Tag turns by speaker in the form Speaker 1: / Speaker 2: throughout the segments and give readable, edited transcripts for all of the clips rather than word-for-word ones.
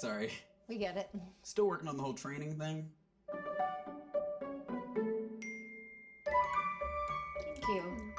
Speaker 1: sorry.
Speaker 2: We get it.
Speaker 1: Still working on the whole training thing.
Speaker 2: Thank you.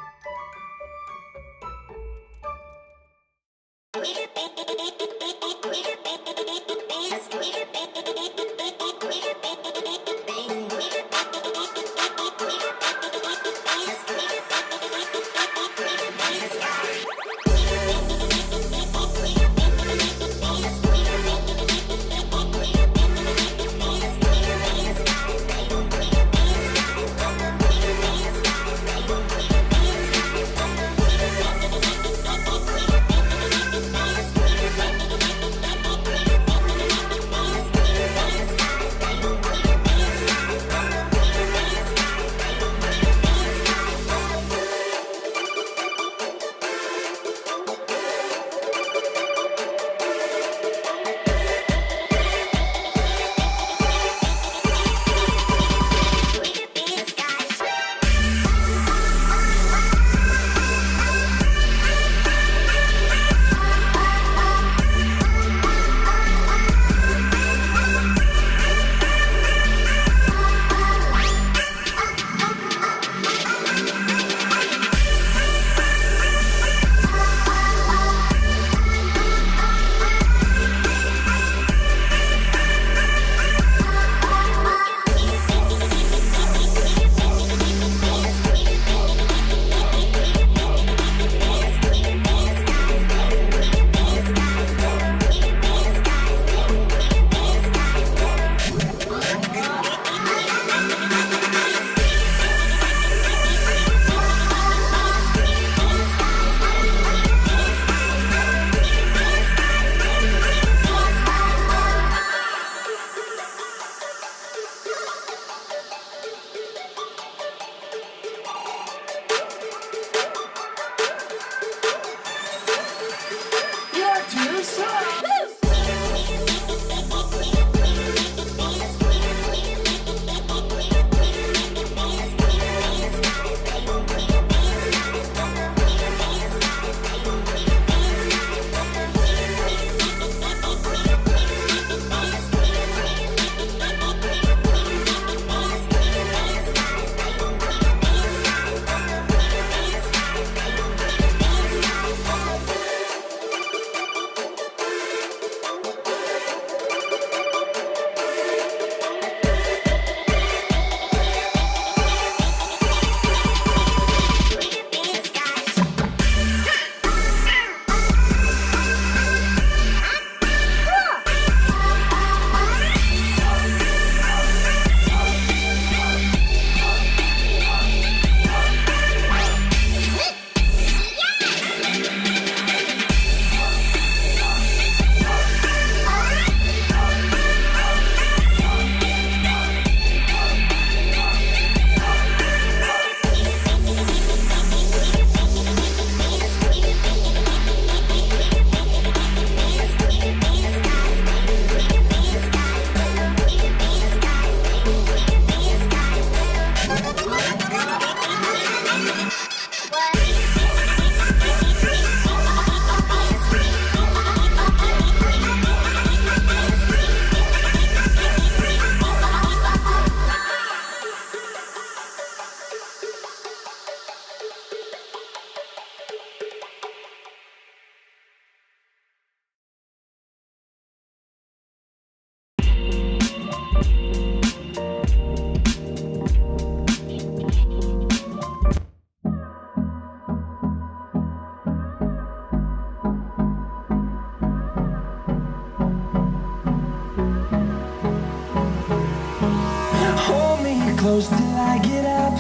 Speaker 3: close till I get up.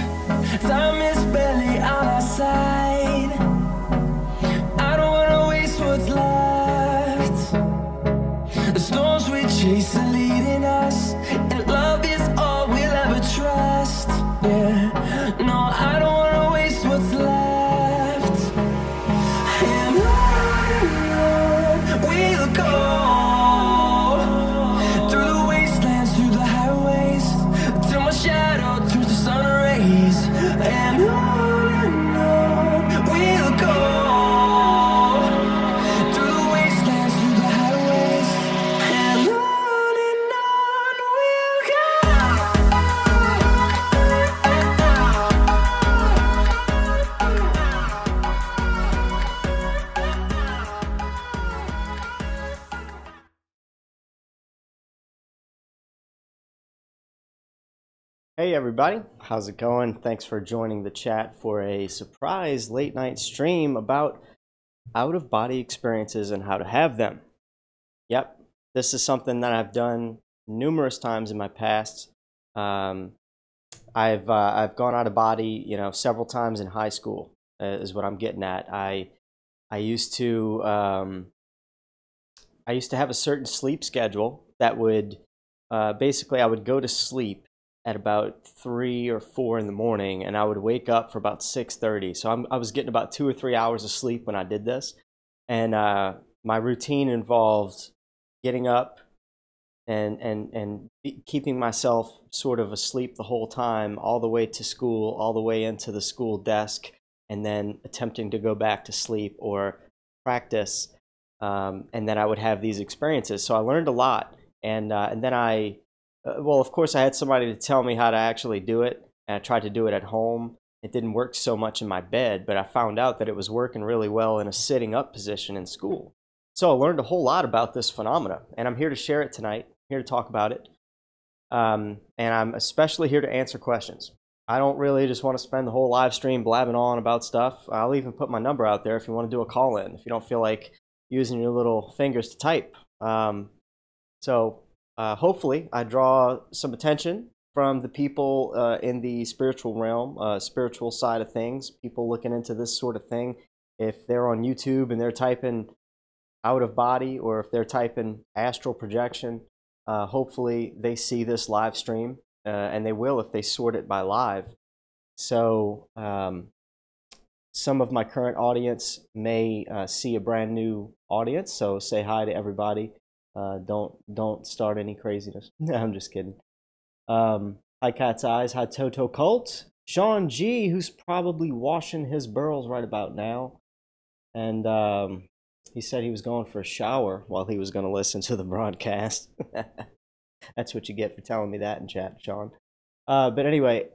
Speaker 3: Time is barely on our side. I don't wanna waste what's left. The storms we chase are leading us, and love is all we'll ever trust. Yeah, no, I don't wanna waste what's left. And on we'll go, through the wastelands, through the highways, till my shadow turns to sun rays. And on we'll go, through the wastelands, through the highways, and on.
Speaker 2: Hey everybody, how's it going? Thanks for joining the chat for a surprise late night stream about out-of-body experiences and how to have them. Yep, this is something that I've done numerous times in my past. I've gone out of body, several times in high school, is what I'm getting at. I used to have a certain sleep schedule that would basically I would go to sleep at about 3 or 4 in the morning, and I would wake up for about 6:30. So I was getting about 2 or 3 hours of sleep when I did this, and my routine involved getting up and keeping myself sort of asleep the whole time, all the way to school, all the way into the school desk, and then attempting to go back to sleep or practice, and then I would have these experiences. So I learned a lot, and then well, of course, I had somebody to tell me how to actually do it, and I tried to do it at home. It didn't work so much in my bed, but I found out that it was working really well in a sitting up position in school. So I learned a whole lot about this phenomena, and I'm here to share it tonight, here to talk about it. And I'm especially here to answer questions. I don't really just want to spend the whole live stream blabbing on about stuff. I'll even put my number out there if you want to do a call-in, if you don't feel like using your little fingers to type. Hopefully I draw some attention from the people in the spiritual realm, spiritual side of things, people looking into this sort of thing. If they're on YouTube and they're typing out of body, or if they're typing astral projection, hopefully they see this live stream, and they will if they sort it by live. So some of my current audience may see a brand new audience, so say hi to everybody. Don't start any craziness. I'm just kidding. Hi Cat's Eyes, hi Toto Cult, Sean G, who's probably washing his burls right about now, and he said he was going for a shower while he was going to listen to the broadcast. That's what you get for telling me that in chat, Sean. But anyway,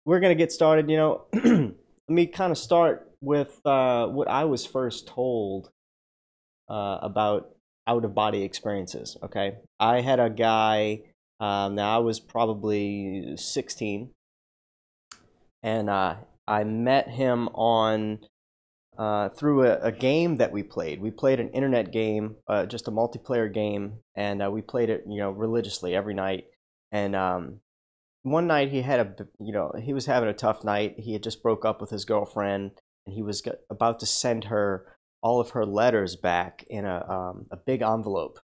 Speaker 2: we're going to get started. Let me kind of start with what I was first told about out-of-body experiences. Okay, I had a guy, now I was probably 16, and I met him on through a game that we played. We played an internet game, just a multiplayer game, and we played it, religiously every night. And one night he had he was having a tough night. He had just broke up with his girlfriend, and he was about to send her all of her letters back in a big envelope,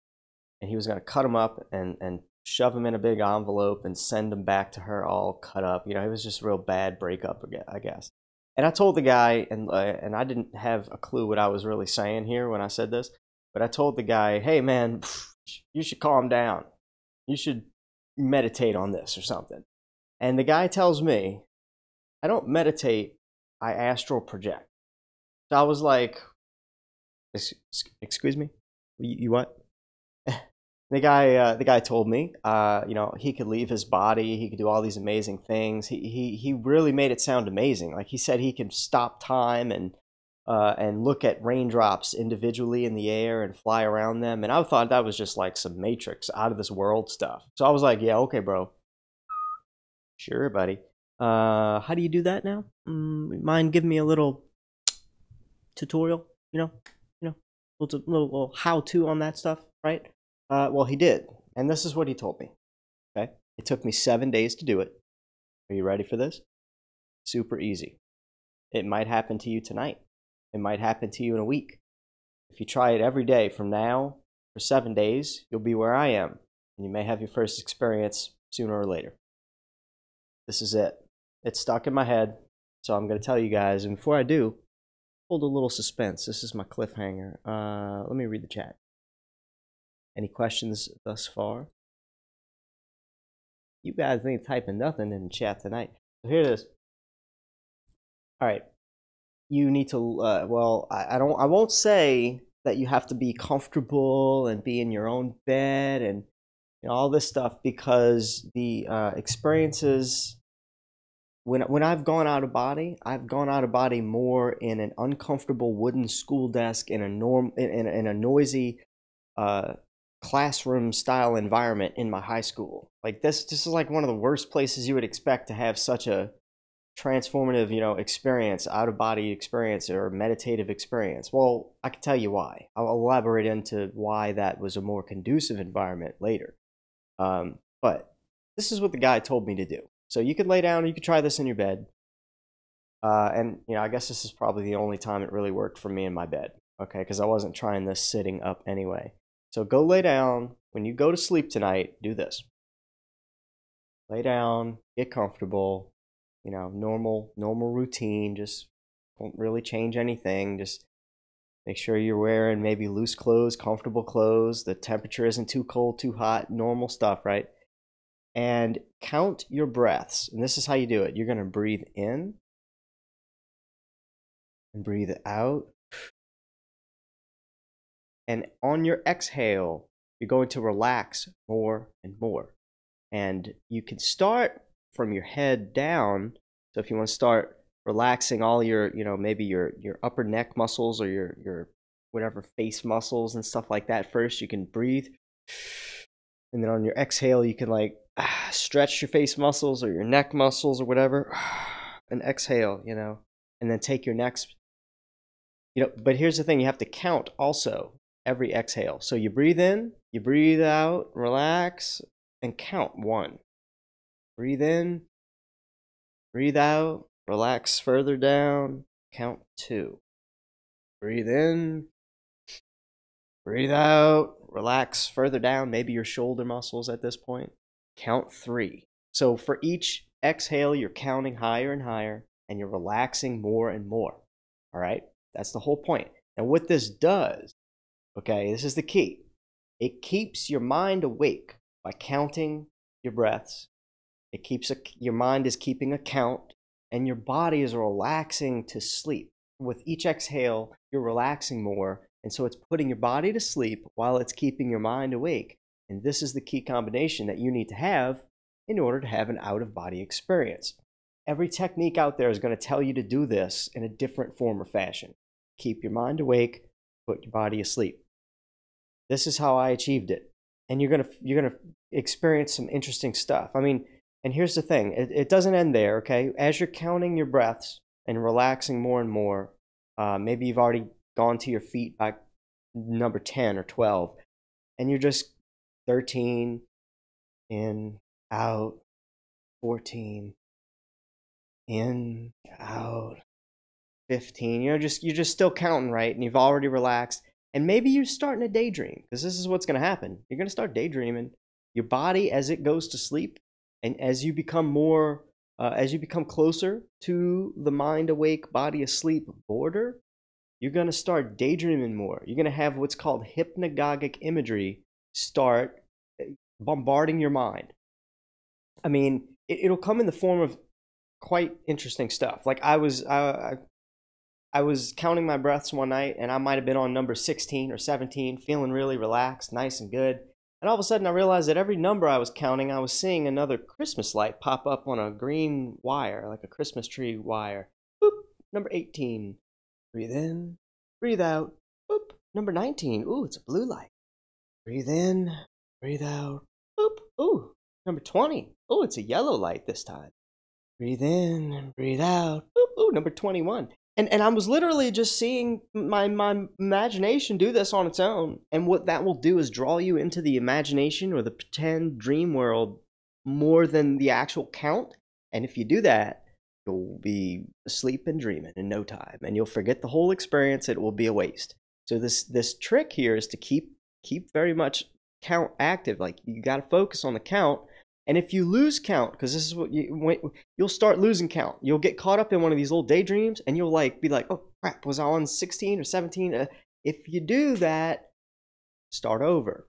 Speaker 2: and he was going to cut them up and shove them in a big envelope and send them back to her all cut up. It was just a real bad breakup, I guess. And I told the guy, and I didn't have a clue what I was really saying here when I said this, but I told the guy, hey man, you should calm down. You should meditate on this or something. And the guy tells me, I don't meditate, I astral project. So I was like, excuse me? You what? The guy told me, he could leave his body, he could do all these amazing things. He really made it sound amazing. Like he said, he could stop time and look at raindrops individually in the air and fly around them. And I thought that was just like some Matrix out of this world stuff. So I was like, yeah, okay, bro. Sure, buddy. How do you do that now? Mind giving me a little tutorial? Little how-to on that stuff, right? Well, he did, and this is what he told me. Okay, it took me 7 days to do it. Are you ready for this? Super easy. It might happen to you tonight. It might happen to you in a week. If you try it every day from now for 7 days, you'll be where I am, and you may have your first experience sooner or later. This is it. It's stuck in my head, so I'm going to tell you guys, and before I do, hold a little suspense. This is my cliffhanger. Let me read the chat. Any questions thus far? You guys ain't typing nothing in the chat tonight. So here it is. All right. You need to, well, I won't say that you have to be comfortable and be in your own bed and all this stuff, because the experiences, when I've gone out of body, I've gone out of body more in an uncomfortable wooden school desk in a noisy classroom style environment in my high school. Like this is like one of the worst places you would expect to have such a transformative, you know, experience, out of body experience or meditative experience. Well, I can tell you why. I'll elaborate into why that was a more conducive environment later. But this is what the guy told me to do. So you could lay down, or you could try this in your bed. And you know, I guess this is probably the only time it really worked for me in my bed. Okay, because I wasn't trying this sitting up anyway. So go lay down. When you go to sleep tonight, do this. Lay down, get comfortable. You know, normal routine. Just don't really change anything. Just make sure you're wearing maybe loose clothes, comfortable clothes. The temperature isn't too cold, too hot. Normal stuff, right? And count your breaths. And this is how you do it. You're going to breathe in and breathe out. And on your exhale, you're going to relax more and more. And you can start from your head down. So if you want to start relaxing all your, you know, maybe your upper neck muscles or your whatever face muscles and stuff like that first, you can breathe. And then on your exhale, you can like stretch your face muscles or your neck muscles or whatever. And exhale, you know, and then take your next, you know, but here's the thing, you have to count also every exhale. So you breathe in, you breathe out, relax, and count 1. Breathe in, breathe out, relax further down, count 2. Breathe in, breathe out, relax further down, maybe your shoulder muscles at this point, count 3. So for each exhale, you're counting higher and higher, and you're relaxing more and more. All right? That's the whole point. And what this does, okay, this is the key. It keeps your mind awake by counting your breaths. It keeps your mind is keeping a count, and your body is relaxing to sleep. With each exhale, you're relaxing more, and so it's putting your body to sleep while it's keeping your mind awake. And this is the key combination that you need to have in order to have an out-of-body experience. Every technique out there is going to tell you to do this in a different form or fashion. Keep your mind awake, put your body asleep. This is how I achieved it. And you're gonna experience some interesting stuff. I mean, and here's the thing, it doesn't end there, okay? As you're counting your breaths and relaxing more and more, maybe you've already gone to your feet by number 10 or 12, and you're just 13, in, out, 14, in, out, 15. You're just still counting, right? And you've already relaxed. And maybe you're starting to daydream, because this is what's going to happen. You're going to start daydreaming. Your body, as it goes to sleep, and as you become closer to the mind awake, body asleep border, you're going to start daydreaming more. You're going to have what's called hypnagogic imagery start bombarding your mind. I mean, it'll come in the form of quite interesting stuff. Like I was counting my breaths one night, and I might have been on number 16 or 17, feeling really relaxed, nice and good. And all of a sudden I realized that every number I was counting, I was seeing another Christmas light pop up on a green wire, like a Christmas tree wire. Boop, number 18. Breathe in, breathe out. Boop, number 19. Ooh, it's a blue light. Breathe in, breathe out. Boop, ooh, number 20. Ooh, it's a yellow light this time. Breathe in and breathe out. Boop, ooh, number 21. And I was literally just seeing my imagination do this on its own. And what that will do is draw you into the imagination or the pretend dream world more than the actual count. And if you do that, you'll be asleep and dreaming in no time. And you'll forget the whole experience. It will be a waste. So this trick here is to keep very much count active. Like you got to focus on the count. And if you lose count, because this is what you'll start losing count. You'll get caught up in one of these little daydreams, and you'll be like, oh crap, was I on 16 or 17? If you do that, start over.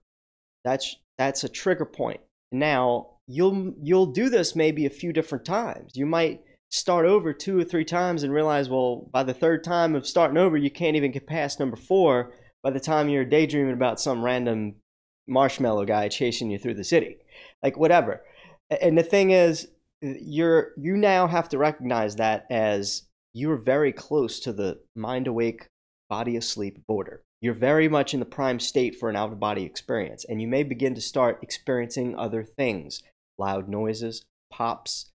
Speaker 2: That's a trigger point. Now you'll do this maybe a few different times. You might start over 2 or 3 times and realize, well, by the 3rd time of starting over, you can't even get past number 4 by the time you're daydreaming about some random marshmallow guy chasing you through the city. Like whatever. And the thing is, you now have to recognize that as you're very close to the mind awake, body asleep border. you're very much in the prime state for an out-of-body experience, and you may begin to start experiencing other things, loud noises, pops,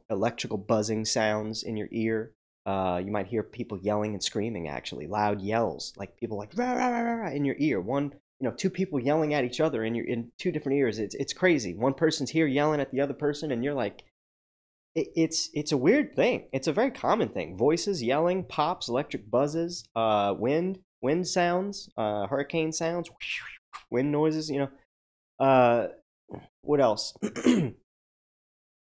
Speaker 2: electrical buzzing sounds in your ear. You might hear people yelling and screaming, actually, loud yells, like people like rah, rah, rah, rah, in your ear. Two people yelling at each other in two different ears. It's crazy. One person's here yelling at the other person, and you're like, it's a weird thing. It's a very common thing. Voices, yelling, pops, electric buzzes, wind sounds, hurricane sounds, wind noises. What else?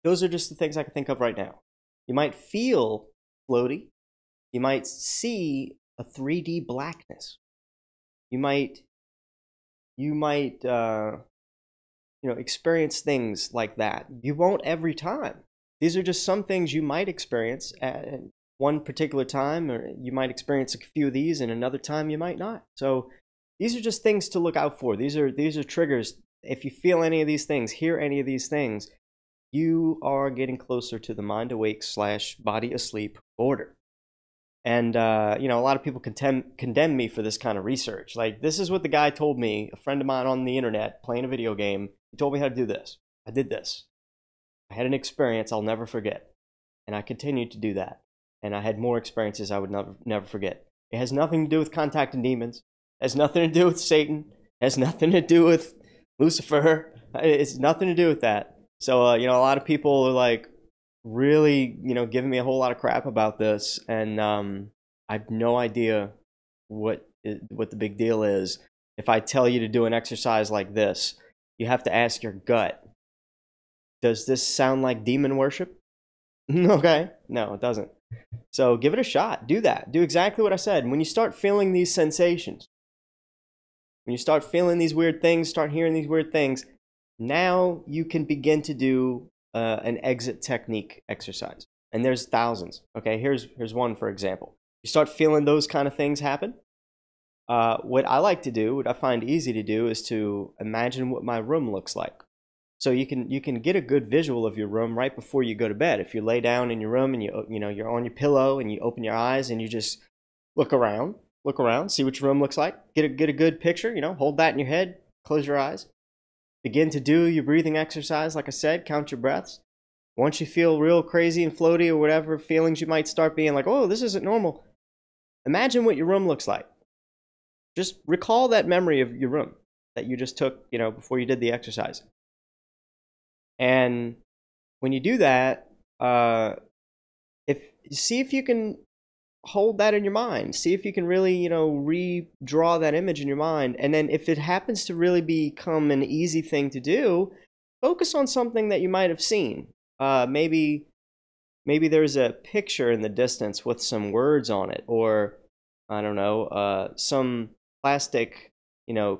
Speaker 2: Those are just the things I can think of right now. You might feel floaty. You might see a 3D blackness. You might experience things like that. You won't every time. These are just some things you might experience at one particular time, or you might experience a few of these, and another time you might not. So these are just things to look out for. These are triggers. If you feel any of these things, hear any of these things, you are getting closer to the mind awake / body asleep border. And a lot of people condemn me for this kind of research. Like, this is what the guy told me, a friend of mine on the internet playing a video game. He told me how to do this. I did this. I had an experience I'll never forget, and I continued to do that. And I had more experiences I would never forget. It has nothing to do with contacting demons. It has nothing to do with Satan. It has nothing to do with Lucifer. It's nothing to do with that. So, a lot of people are like really, giving me a whole lot of crap about this, and I have no idea what the big deal is. If I tell you to do an exercise like this, you have to ask your gut. Does this sound like demon worship? Okay. No, it doesn't. So give it a shot. Do that. Do exactly what I said. When you start feeling these sensations, when you start feeling these weird things, start hearing these weird things, now you can begin to do an exit technique exercise. And there's thousands. Okay, here's one, for example. You start feeling those kind of things happen. What I like to do, what I find easy to do, is to imagine what my room looks like. So you can get a good visual of your room right before you go to bed. If you lay down in your room and you're on your pillow and you open your eyes and you just look around, see what your room looks like. Get a good picture. Hold that in your head. Close your eyes. Begin to do your breathing exercise. Like I said, count your breaths. Once you feel real crazy and floaty or whatever feelings you might start being like, oh, this isn't normal. Imagine what your room looks like. Just recall that memory of your room that you just took, before you did the exercise. And when you do that, see if you can hold that in your mind. See if you can really, redraw that image in your mind. And then if it happens to really become an easy thing to do, focus on something that you might have seen. Maybe there's a picture in the distance with some words on it, or I don't know, some plastic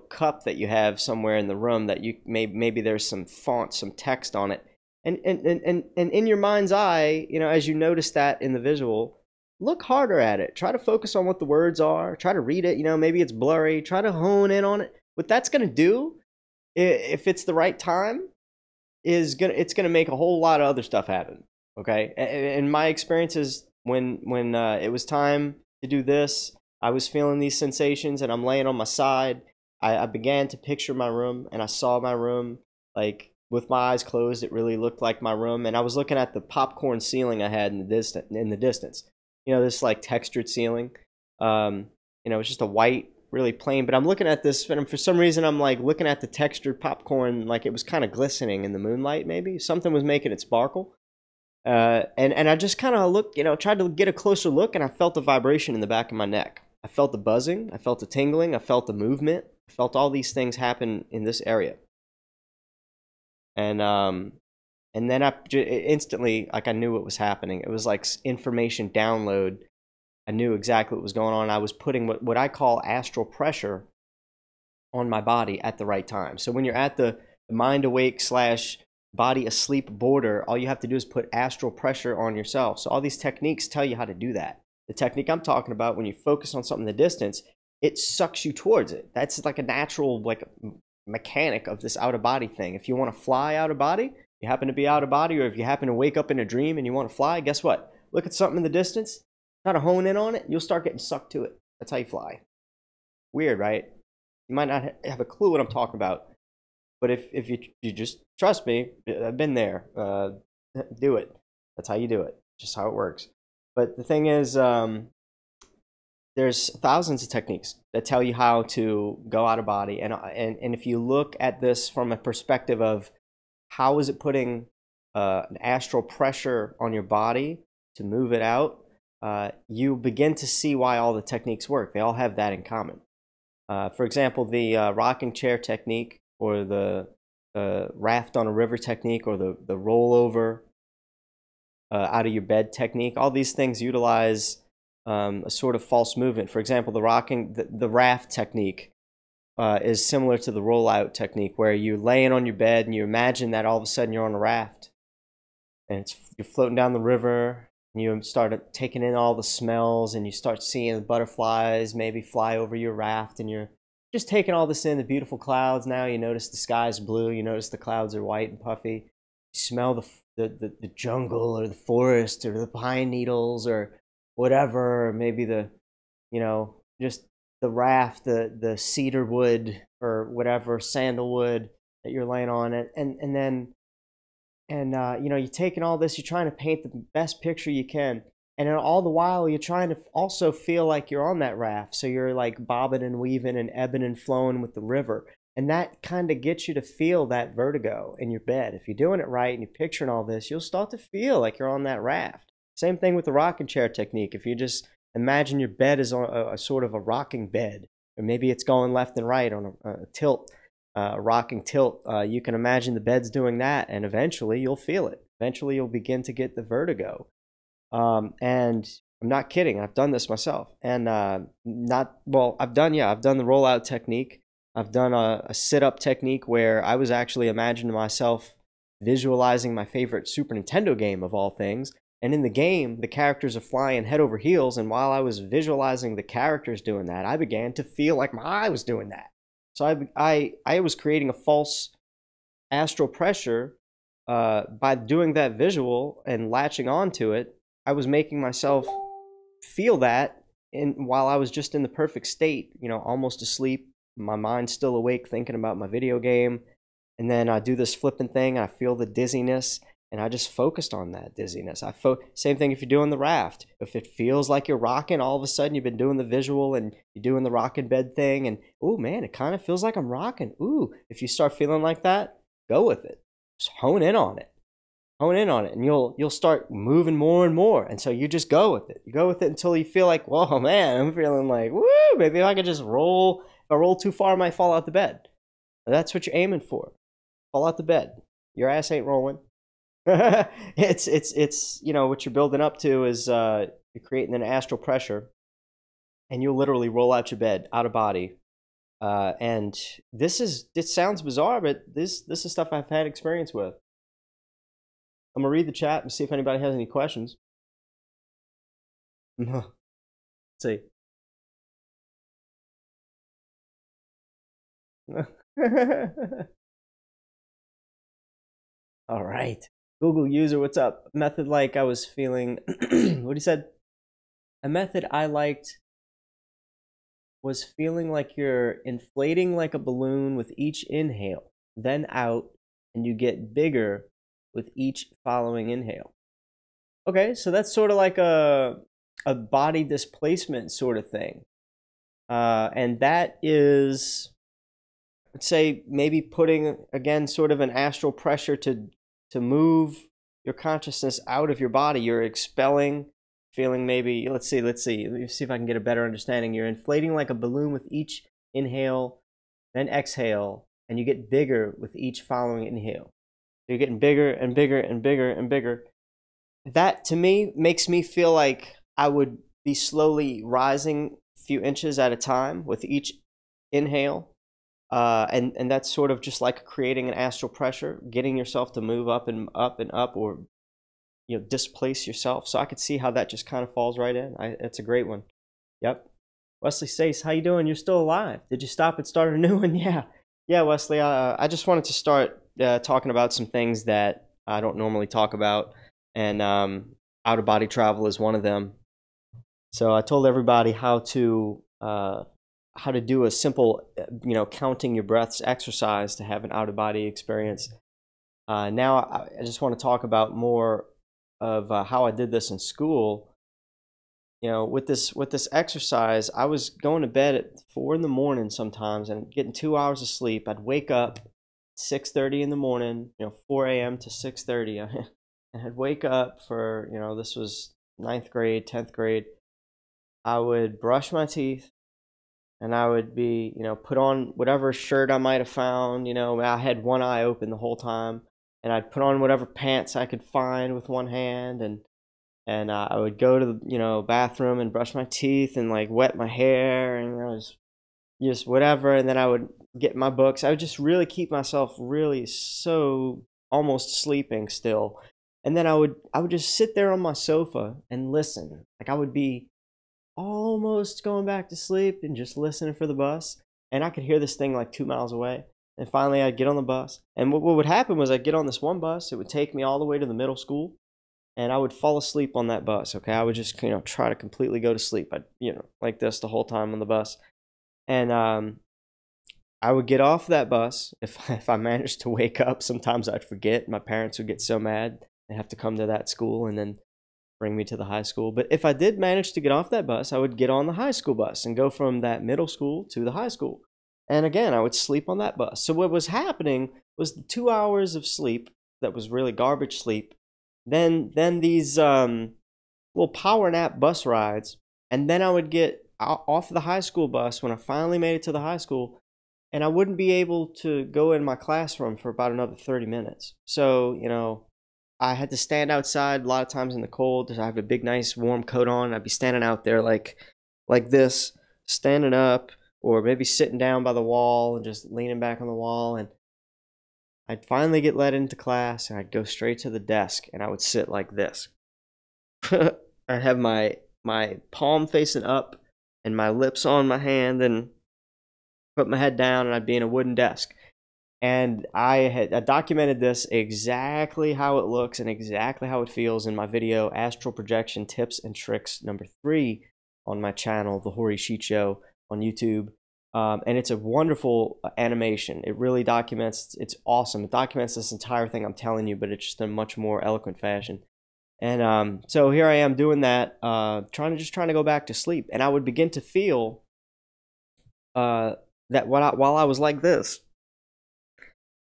Speaker 2: cup that you have somewhere in the room that you maybe there's some font, some text on it, and in your mind's eye, as you notice that in the visual, look harder at it. Try to focus on what the words are. Try to read it. Maybe it's blurry. Try to hone in on it. What that's gonna do, if it's the right time, it's gonna make a whole lot of other stuff happen. Okay, in my experiences, when it was time to do this, I was feeling these sensations, and I'm laying on my side. I began to picture my room, and I saw my room, like, with my eyes closed. It really looked like my room, and I was looking at the popcorn ceiling I had in the distance. This like textured ceiling. It's just a white, really plain. But I'm looking at this, and for some reason I'm like looking at the textured popcorn, like it was kind of glistening in the moonlight. Maybe something was making it sparkle. And I just kind of looked, tried to get a closer look, and I felt the vibration in the back of my neck. I felt the buzzing. I felt the tingling. I felt the movement. I felt all these things happen in this area. And then I instantly, like, I knew what was happening. It was like information download. I knew exactly what was going on. I was putting what I call astral pressure on my body at the right time. So when you're at the mind awake / body asleep border, all you have to do is put astral pressure on yourself. So all these techniques tell you how to do that. The technique I'm talking about, when you focus on something in the distance, it sucks you towards it. That's like a natural, like, mechanic of this out of body thing. If you want to fly out of body, you happen to be out of body, or if you happen to wake up in a dream and you want to fly, guess what? Look at something in the distance, try to hone in on it, you'll start getting sucked to it. That's how you fly. weird, right? You might not have a clue what I'm talking about. But if you just trust me, I've been there. Do it. That's how you do it. Just how it works. But the thing is, there's thousands of techniques that tell you how to go out of body. And if you look at this from a perspective of how is it putting an astral pressure on your body to move it out, you begin to see why all the techniques work. They all have that in common. For example, the rocking chair technique, or the raft on a river technique, or the rollover out of your bed technique. All these things utilize a sort of false movement. For example, the raft technique is similar to the rollout technique, where you're laying on your bed and you imagine that all of a sudden you're on a raft, and you're floating down the river, and you start taking in all the smells, and you start seeing the butterflies maybe fly over your raft, and you're just taking all this in, the beautiful clouds. Now you notice the sky's blue, you notice the clouds are white and puffy, you smell the jungle, or the forest, or the pine needles, or whatever, or maybe just the raft, the cedar wood, or whatever, sandalwood that you're laying on it, and then you're taking all this, you're trying to paint the best picture you can. And then all the while, you're trying to also feel like you're on that raft. So you're like bobbing and weaving and ebbing and flowing with the river. And that kind of gets you to feel that vertigo in your bed. If you're doing it right and you're picturing all this, you'll start to feel like you're on that raft. Same thing with the rocking chair technique. If you just imagine your bed is on a sort of a rocking bed, or maybe it's going left and right on a tilt, rocking tilt, you can imagine the bed's doing that, and eventually you'll feel it. Eventually you'll begin to get the vertigo. And I'm not kidding. I've done this myself, and I've done the rollout technique. I've done a sit-up technique where I was actually imagining myself visualizing my favorite Super Nintendo game of all things. And in the game, the characters are flying head over heels, and while I was visualizing the characters doing that, I began to feel like I was doing that. So I was creating a false astral pressure by doing that visual and latching onto it. I was making myself feel that while I was just in the perfect state, almost asleep, my mind's still awake thinking about my video game. And then I do this flipping thing, I feel the dizziness, and I just focused on that dizziness. Same thing if you're doing the raft. If it feels like you're rocking, all of a sudden you've been doing the visual and you're doing the rocking bed thing, and oh man, it kind of feels like I'm rocking. Ooh, if you start feeling like that, go with it. Just hone in on it. And you'll start moving more and more. And so you just go with it. You go with it until you feel like, whoa, man, I'm feeling like, woo, maybe if I could just roll. If I roll too far, I might fall out the bed. That's what you're aiming for. Fall out the bed. Your ass ain't rolling. It's what you're building up to is you're creating an astral pressure, and you'll literally roll out your bed, out of body. And it sounds bizarre, but this is stuff I've had experience with. I'm going to read the chat and see if anybody has any questions. Let's see. All right. Google user, what's up? Method like I was feeling, what he said? A method I liked was feeling like you're inflating like a balloon with each inhale, then out, and you get bigger with each following inhale. Okay, so that's sort of like a body displacement sort of thing. And that is, let's say, maybe putting, again, sort of an astral pressure to move your consciousness out of your body. You're expelling, feeling maybe, let's see if I can get a better understanding. You're inflating like a balloon with each inhale, then exhale, and you get bigger with each following inhale. You're getting bigger and bigger and bigger and bigger. That, to me, makes me feel like I would be slowly rising a few inches at a time with each inhale. And that's sort of just like creating an astral pressure, getting yourself to move up and up and up, or displace yourself. So I could see how that just kind of falls right in. It's a great one. Yep. Wesley Stace, how you doing? You're still alive. Did you stop and start a new one? Yeah, Wesley. I just wanted to start talking about some things that I don't normally talk about, and out-of-body travel is one of them. So I told everybody how to how to do a simple, counting your breaths exercise to have an out-of-body experience. Now I just want to talk about more of how I did this in school. With this exercise, I was going to bed at 4 in the morning sometimes and getting 2 hours of sleep. I'd wake up 6:30 in the morning, 4 a.m. to 6:30, and I'd wake up for, this was 9th grade, 10th grade. I would brush my teeth, and I would be, put on whatever shirt I might have found. I had one eye open the whole time, and I'd put on whatever pants I could find with one hand, and I would go to the bathroom and brush my teeth and like wet my hair and just whatever, and then I would get my books. I would just really keep myself really so almost sleeping still, and then I would just sit there on my sofa and listen. Like I would be almost going back to sleep and just listening for the bus, and I could hear this thing like 2 miles away. And finally I'd get on the bus, and what would happen was I'd get on this one bus. It would take me all the way to the middle school, and I would fall asleep on that bus. Okay, I would just try to completely go to sleep. I'd like this the whole time on the bus, and I would get off that bus. If I managed to wake up, sometimes I'd forget. My parents would get so mad. They have to come to that school and then bring me to the high school. But if I did manage to get off that bus, I would get on the high school bus and go from that middle school to the high school. And again, I would sleep on that bus. So what was happening was the 2 hours of sleep that was really garbage sleep, then these little power nap bus rides, and then I would get off the high school bus when I finally made it to the high school, and I wouldn't be able to go in my classroom for about another 30 minutes. So, I had to stand outside a lot of times in the cold. I have a big, nice, warm coat on. I'd be standing out there like this, standing up, or maybe sitting down by the wall and just leaning back on the wall. And I'd finally get let into class, and I'd go straight to the desk, and I would sit like this. I'd have my palm facing up and my lips on my hand, and put my head down, and I'd be in a wooden desk. And I documented this exactly how it looks and exactly how it feels in my video, Astral Projection Tips and Tricks number 3 on my channel, The Hori Sheet Show on YouTube. And it's a wonderful animation. It really documents, it's awesome. It documents this entire thing I'm telling you, but it's just in a much more eloquent fashion. And so here I am doing that, trying to go back to sleep. And I would begin to feel that while I was like this,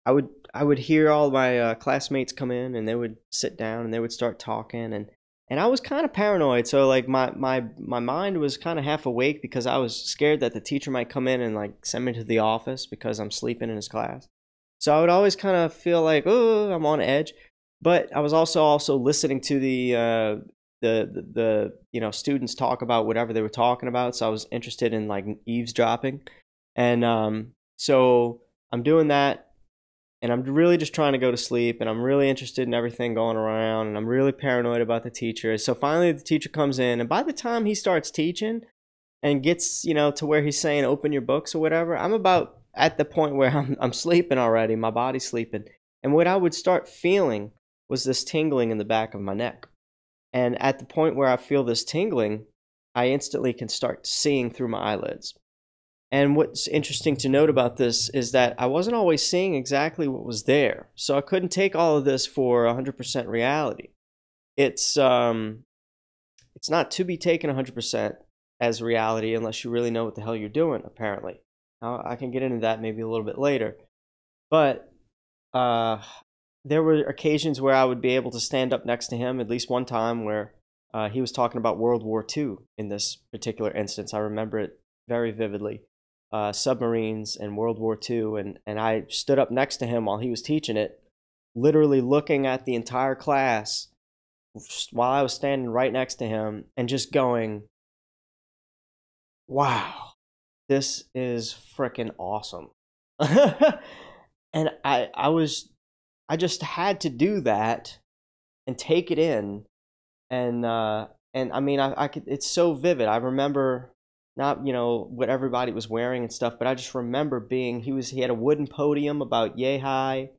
Speaker 2: I would hear all my classmates come in, and they would sit down and they would start talking, and I was kind of paranoid. So like my mind was kind of half awake because I was scared that the teacher might come in and like send me to the office because I'm sleeping in his class. So I would always kind of feel like, oh, I'm on edge. But I was also listening to the students talk about whatever they were talking about. So I was interested in like eavesdropping, and so I'm doing that. And I'm really just trying to go to sleep, and I'm really interested in everything going around, and I'm really paranoid about the teacher. So finally the teacher comes in, and by the time he starts teaching and gets, to where he's saying open your books or whatever, I'm about at the point where I'm sleeping already. My body's sleeping. And what I would start feeling was this tingling in the back of my neck. And at the point where I feel this tingling, I instantly can start seeing through my eyelids. And what's interesting to note about this is that I wasn't always seeing exactly what was there. So I couldn't take all of this for 100% reality. It's not to be taken 100% as reality unless you really know what the hell you're doing, apparently. Now, I can get into that maybe a little bit later. But there were occasions where I would be able to stand up next to him, at least one time where he was talking about World War II in this particular instance. I remember it very vividly. Submarines and World War II, and I stood up next to him while he was teaching it, literally looking at the entire class while I was standing right next to him and just going, wow, this is freaking awesome. And I just had to do that and take it in, and I mean, I could, it's so vivid. I remember not, what everybody was wearing and stuff, but I just remember he had a wooden podium about yay high,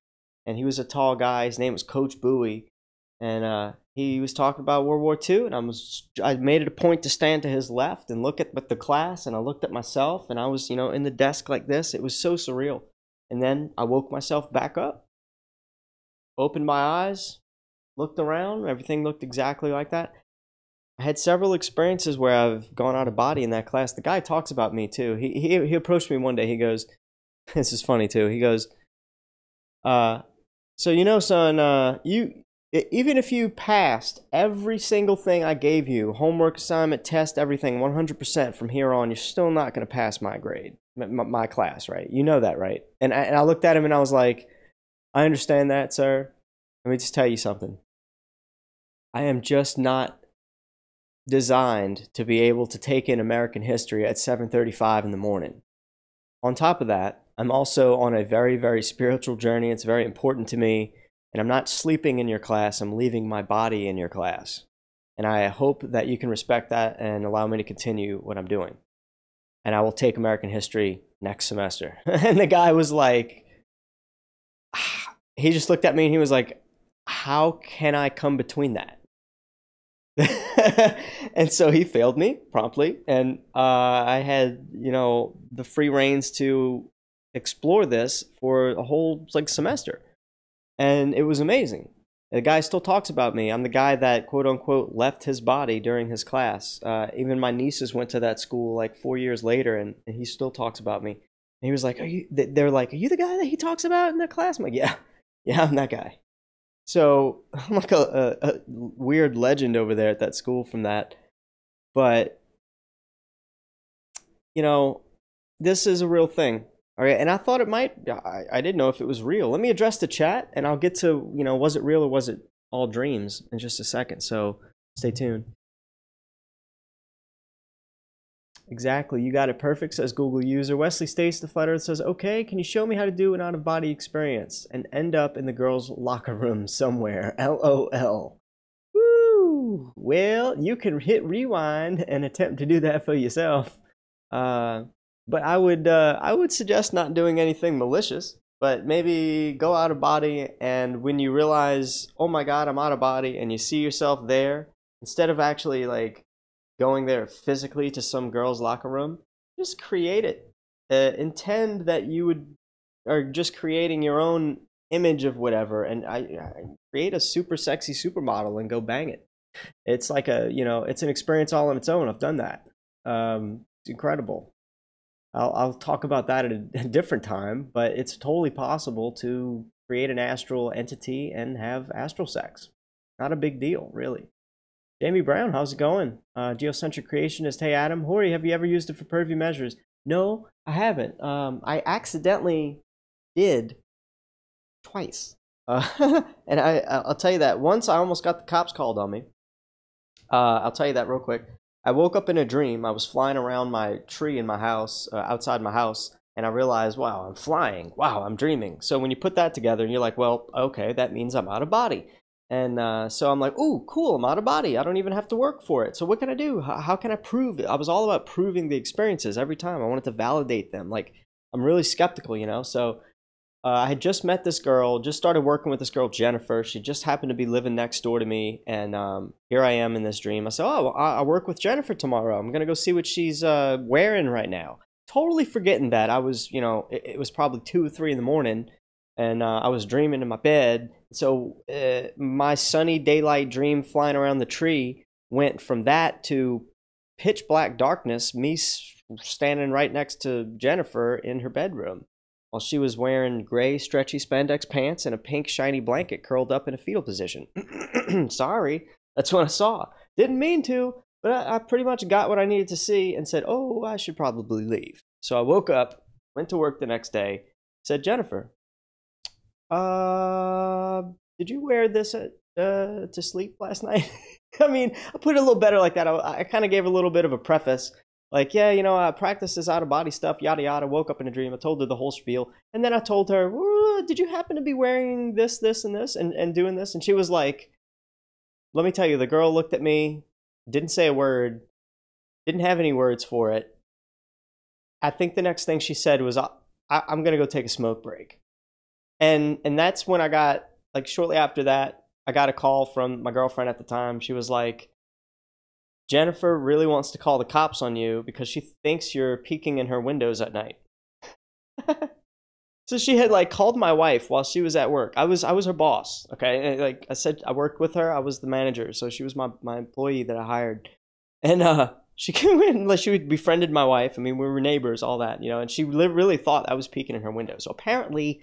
Speaker 2: and he was a tall guy. His name was Coach Bowie, and he was talking about World War II, and I made it a point to stand to his left and look at the class, and I looked at myself, and I was, you know, in the desk like this. It was so surreal. And then I woke myself back up, opened my eyes, looked around. Everything looked exactly like that. I had several experiences where I've gone out of body in that class. The guy talks about me too. He approached me one day. He goes, this is funny too. He goes, so you know, son, even if you passed every single thing I gave you, homework, assignment, test, everything, 100% from here on, you're still not going to pass my grade, my class, right? You know that, right? And I looked at him and I was like, I understand that, sir. Let me just tell you something. I am just not designed to be able to take in American history at 7:35 in the morning. On top of that, I'm also on a very, very spiritual journey. It's very important to me. And I'm not sleeping in your class. I'm leaving my body in your class. And I hope that you can respect that and allow me to continue what I'm doing. And I will take American history next semester. And the guy was like, he just looked at me and he was like, how can I come between that? And so he failed me promptly. And I had, you know, the free reins to explore this for a whole semester. And it was amazing. The guy still talks about me. I'm the guy that, quote unquote, left his body during his class. Even my nieces went to that school like 4 years later, and he still talks about me. And he was like, they're like, are you the guy that he talks about in the class? I'm like, yeah, I'm that guy. So I'm like a weird legend over there at that school from that. But, you know, this is a real thing. All right, and I thought it might, I didn't know if it was real. Let me address the chat, and I'll get to, you know, was it real or was it all dreams in just a second, so stay tuned. Exactly, you got it perfect, says Google user. Wesley Stace the Flat Earth says, okay, can you show me how to do an out-of-body experience and end up in the girls' locker room somewhere? LOL. Woo! Well, you can hit rewind and attempt to do that for yourself. But I would suggest not doing anything malicious, but maybe go out of body, and when you realize, oh my God, I'm out of body, and you see yourself there, instead of actually like going there physically to some girl's locker room, just create it. Intend that you are just creating your own image of whatever, and I create a super sexy supermodel and go bang it. It's like it's an experience all on its own. I've done that. It's incredible. I'll talk about that at a different time, but it's totally possible to create an astral entity and have astral sex. Not a big deal, really. Jamie Brown, how's it going? Geocentric Creationist, hey Adam, Hori, have you ever used it for purview measures? No, I haven't. I accidentally did twice. And I'll tell you that. Once I almost got the cops called on me. I'll tell you that real quick. I woke up in a dream. I was flying around my tree in my house, outside my house, and I realized, wow, I'm flying. Wow, I'm dreaming. So when you put that together, and you're like, well, okay, that means I'm out of body. And so I'm like, ooh, cool, I'm out of body. I don't even have to work for it. So what can I do? How can I prove it? I was all about proving the experiences every time. I wanted to validate them. Like, I'm really skeptical, you know? So I had just met this girl, just started working with this girl, Jennifer. She just happened to be living next door to me. And here I am in this dream. I said, oh, I work with Jennifer tomorrow. I'm going to go see what she's wearing right now. Totally forgetting that. I was, it was probably 2 or 3 in the morning. And I was dreaming in my bed. So my sunny daylight dream flying around the tree went from that to pitch black darkness, me standing right next to Jennifer in her bedroom, while she was wearing gray, stretchy spandex pants and a pink, shiny blanket curled up in a fetal position. Sorry, that's what I saw. Didn't mean to, but I pretty much got what I needed to see and said, oh, I should probably leave. So I woke up, went to work the next day, said, Jennifer, did you wear this to sleep last night? I mean, I put it a little better like that. I kind of gave a little bit of a preface. Like, yeah, I practiced this out-of-body stuff, yada, yada, woke up in a dream. I told her the whole spiel. And then I told her, did you happen to be wearing this, and this, and doing this? And she was like, let me tell you, the girl looked at me, didn't say a word, didn't have any words for it. I think the next thing she said was, I'm going to go take a smoke break. And that's when I got, like, shortly after that, I got a call from my girlfriend at the time. She was like, Jennifer really wants to call the cops on you because she thinks you're peeking in her windows at night. So she had like called my wife while she was at work. I was her boss. Okay. And like I said, I worked with her. I was the manager. So she was my employee that I hired. And she came in, like she befriended my wife. I mean, we were neighbors, all that, you know, and she really thought I was peeking in her window. So apparently,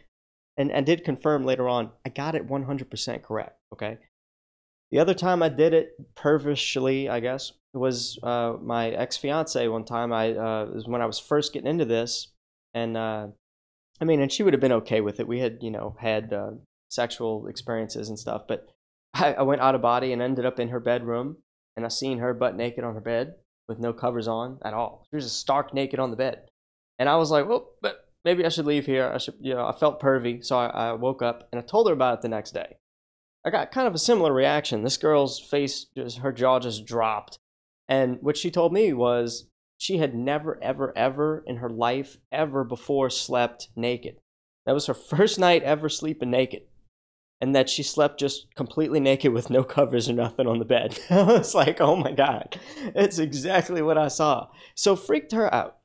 Speaker 2: and did confirm later on, I got it 100% correct. Okay. The other time I did it pervishly, I guess, was my ex-fiance one time. It was when I was first getting into this. And I mean, and she would have been okay with it. We had, you know, had sexual experiences and stuff. But I went out of body and ended up in her bedroom. And I seen her butt naked on her bed with no covers on at all. She was just stark naked on the bed. And I was like, well, but maybe I should leave here. I should, you know, I felt pervy. So I woke up and I told her about it the next day. I got kind of a similar reaction. This girl's face, her jaw just dropped. And what she told me was she had never, ever, ever in her life, ever before slept naked. That was her first night ever sleeping naked. And that she slept just completely naked with no covers or nothing on the bed. I was like, oh my God, it's exactly what I saw. So freaked her out.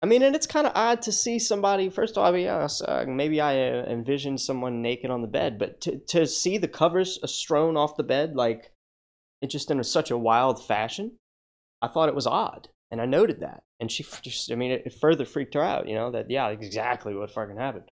Speaker 2: I mean, and it's kind of odd to see somebody, first of all, I mean, yes, maybe I envisioned someone naked on the bed, but to see the covers strewn off the bed, like, it just in such a wild fashion, I thought it was odd. And I noted that. And she just, I mean, it further freaked her out, you know, that, yeah, exactly what fucking happened.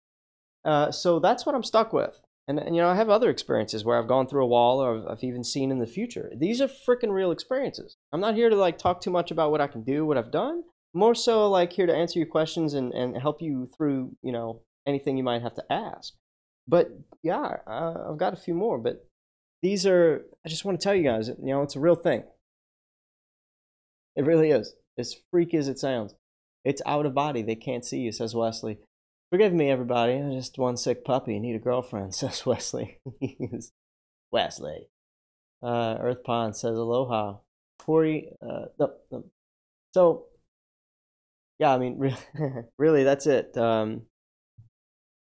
Speaker 2: So that's what I'm stuck with. And, you know, I have other experiences where I've gone through a wall or I've even seen in the future. These are freaking real experiences. I'm not here to, like, talk too much about what I can do, what I've done. More so, like, here to answer your questions and help you through, you know, anything you might have to ask. But, yeah, I've got a few more. But these are, I just want to tell you guys, you know, it's a real thing. It really is. As freaky as it sounds. It's out of body. They can't see you, says Wesley. Forgive me, everybody. I'm just one sick puppy. Need a girlfriend, says Wesley. Wesley. Earth Pond says aloha. Corey, no. So, yeah, I mean, really, that's it.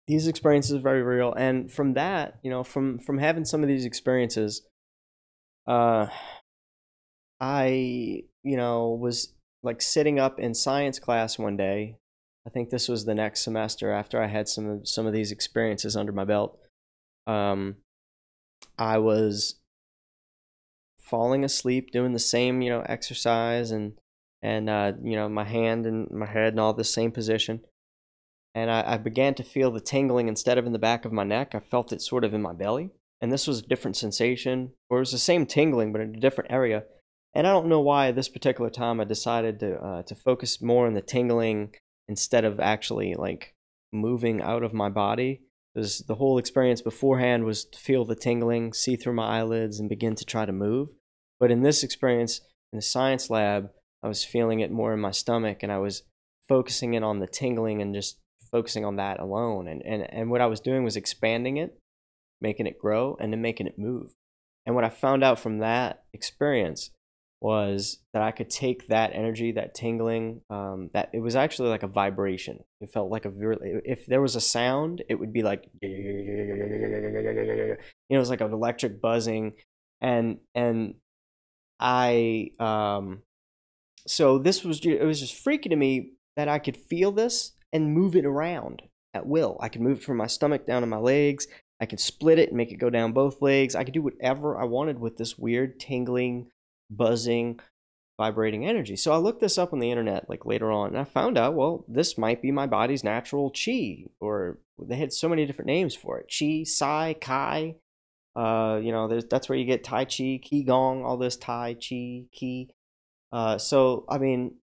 Speaker 2: These experiences are very real. And from that, you know, from having some of these experiences, I, you know, was like sitting up in science class one day. I think this was the next semester after I had some of these experiences under my belt. I was falling asleep doing the same, you know, exercise and you know, my hand and my head and all the same position. And I began to feel the tingling instead of in the back of my neck. I felt it sort of in my belly. And this was a different sensation, or it was the same tingling, but in a different area. And I don't know why this particular time I decided to focus more on the tingling instead of actually like moving out of my body. Because the whole experience beforehand was to feel the tingling, see through my eyelids, and begin to try to move. But in this experience, in the science lab, I was feeling it more in my stomach, and I was focusing in on the tingling and just focusing on that alone. And what I was doing was expanding it, making it grow, and then making it move. And what I found out from that experience was that I could take that energy, that tingling, that it was actually like a vibration. It felt like if there was a sound, it would be like, you know, it was like an electric buzzing. And I, so this was, it was just freaky to me that I could feel this and move it around at will. I could move it from my stomach down to my legs. I could split it and make it go down both legs. I could do whatever I wanted with this weird tingling, buzzing, vibrating energy. So I looked this up on the internet like later on, and I found out, well, this might be my body's natural chi, or they had so many different names for it. Chi, Sai, Kai. You know, that's where you get Tai Chi, Qigong, all this Tai Chi, Qi. So, I mean,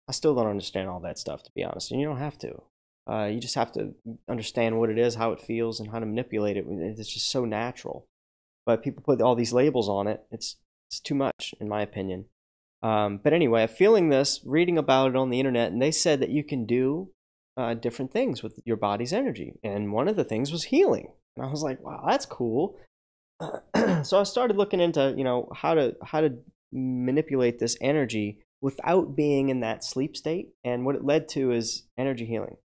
Speaker 2: I still don't understand all that stuff, to be honest, and you don't have to. You just have to understand what it is, how it feels, and how to manipulate it. It's just so natural. But people put all these labels on it. It's too much, in my opinion. But anyway, feeling this, reading about it on the internet, and they said that you can do different things with your body's energy. And one of the things was healing. And I was like, wow, that's cool. So I started looking into, you know, how to manipulate this energy without being in that sleep state. And what it led to is energy healing.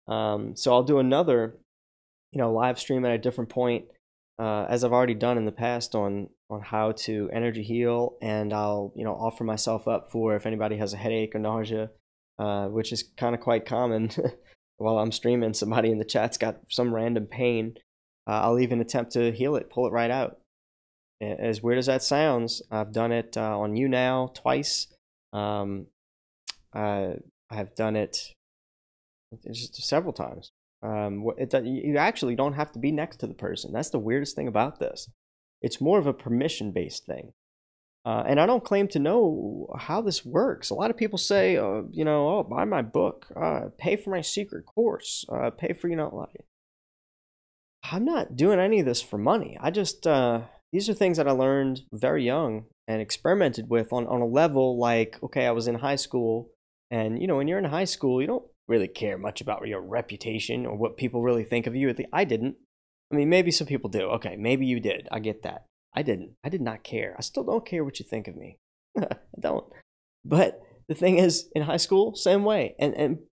Speaker 2: So I'll do another, you know, live stream at a different point as I've already done in the past on how to energy heal, and I'll offer myself up for if anybody has a headache or nausea, which is kind of quite common. While I'm streaming, somebody in the chat's got some random pain. I'll even attempt to heal it, pull it right out. As weird as that sounds, I've done it on you now twice. I've done it just several times. You actually don't have to be next to the person. That's the weirdest thing about this. It's more of a permission-based thing. And I don't claim to know how this works. A lot of people say, oh, buy my book, pay for my secret course, pay for, like, I'm not doing any of this for money. I just, these are things that I learned very young and experimented with on a level like, okay, I was in high school, and, when you're in high school, you don't really care much about your reputation or what people really think of you. I didn't. I mean, maybe some people do. Okay, maybe you did. I get that. I didn't. I did not care. I still don't care what you think of me. I don't. But the thing is, in high school, same way.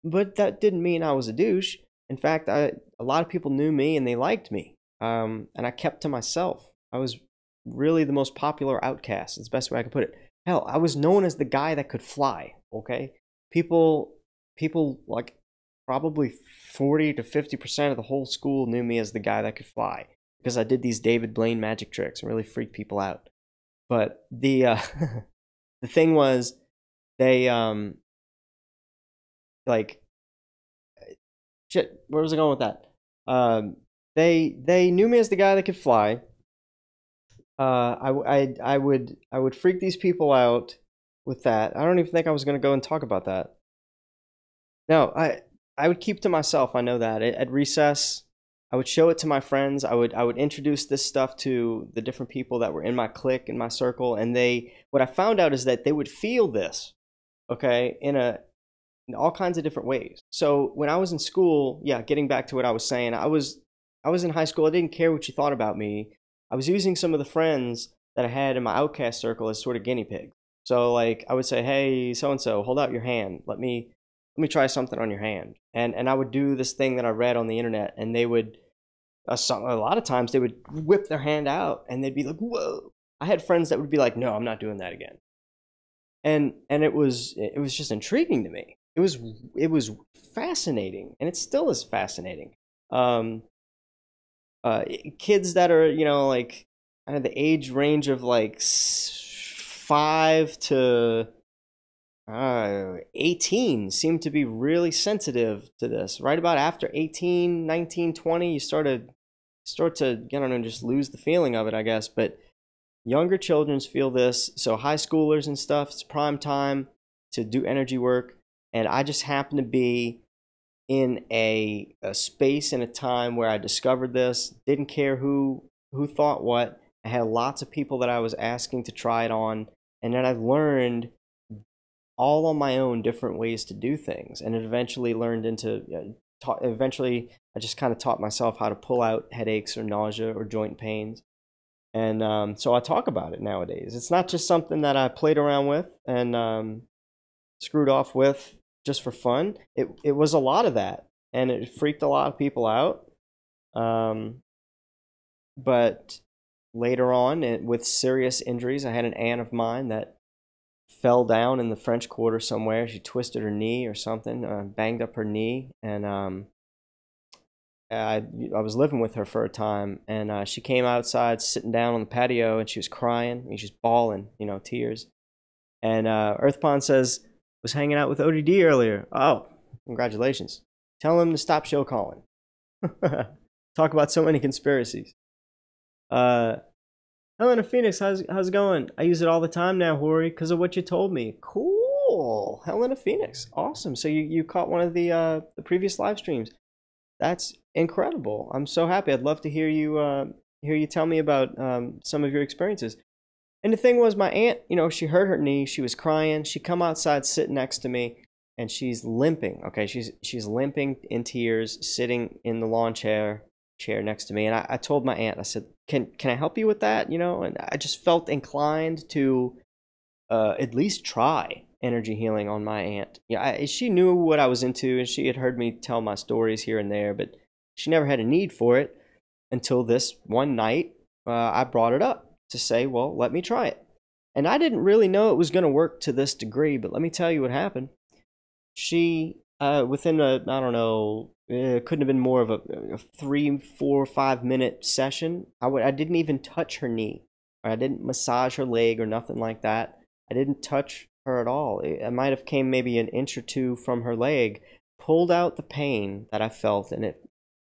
Speaker 2: But that didn't mean I was a douche. In fact, a lot of people knew me and they liked me. And I kept to myself. I was really the most popular outcast. It's the best way I could put it. Hell, I was known as the guy that could fly. Okay, people like probably 40 to 50% of the whole school knew me as the guy that could fly, because I did these David Blaine magic tricks and really freaked people out. But the the thing was, they like, shit, where was I going with that? They knew me as the guy that could fly. I would freak these people out with that. I don't even think I was going to go and talk about that. No, I would keep to myself. I know that. At recess, I would show it to my friends. I would introduce this stuff to the different people that were in my clique, in my circle, and what I found out is that they would feel this, okay, in all kinds of different ways. So when I was in school, yeah, getting back to what I was saying, I was in high school. I didn't care what you thought about me. I was using some of the friends that I had in my outcast circle as sort of guinea pigs. So like I would say, hey, so and so, hold out your hand. Let me try something on your hand. And I would do this thing that I read on the internet, and they would a lot of times they would whip their hand out and they'd be like, whoa. I had friends that would be like, no, I'm not doing that again. And it was just intriguing to me. It was fascinating, and it still is fascinating. Kids that are, like kind of the age range of like 5 to 18 seem to be really sensitive to this. Right about after 18, 19, 20, you start to, just lose the feeling of it, I guess. But younger children feel this. So high schoolers and stuff, it's prime time to do energy work. And I just happen to be in a space and a time where I discovered this. Didn't care who thought what. I had lots of people that I was asking to try it on. And then I learned all on my own different ways to do things. And it eventually learned into, eventually I just kind of taught myself how to pull out headaches or nausea or joint pains. And so I talk about it nowadays. It's not just something that I played around with and screwed off with just for fun. It was a lot of that, and it freaked a lot of people out. But later on, with serious injuries, I had an aunt of mine that fell down in the French Quarter somewhere. She twisted her knee or something, banged up her knee, and I was living with her for a time, and she came outside sitting down on the patio, and she was crying, and she was bawling, tears. And Earthpond says, was hanging out with ODD earlier. Oh, congratulations. Tell him to stop show calling. Talk about so many conspiracies. Helena Phoenix, how's it going? I use it all the time now, Hori, because of what you told me. Cool. Helena Phoenix. Awesome. So you caught one of the previous live streams. That's incredible. I'm so happy. I'd love to hear you tell me about some of your experiences. And the thing was, my aunt, she hurt her knee. She was crying. She come outside, sit next to me, and she's limping. Okay, she's limping in tears, sitting in the lawn chair next to me. And I told my aunt, I said, can I help you with that? And I just felt inclined to at least try energy healing on my aunt. She knew what I was into, and she had heard me tell my stories here and there, but she never had a need for it. until this one night I brought it up to say, well, let me try it. And I didn't really know it was going to work to this degree, but let me tell you what happened. She, within I don't know, it couldn't have been more of a 3, 4, 5 minute session. I didn't even touch her knee. I didn't massage her leg or nothing like that. I didn't touch her at all. I might have came maybe an inch or two from her leg, pulled out the pain that I felt, and it,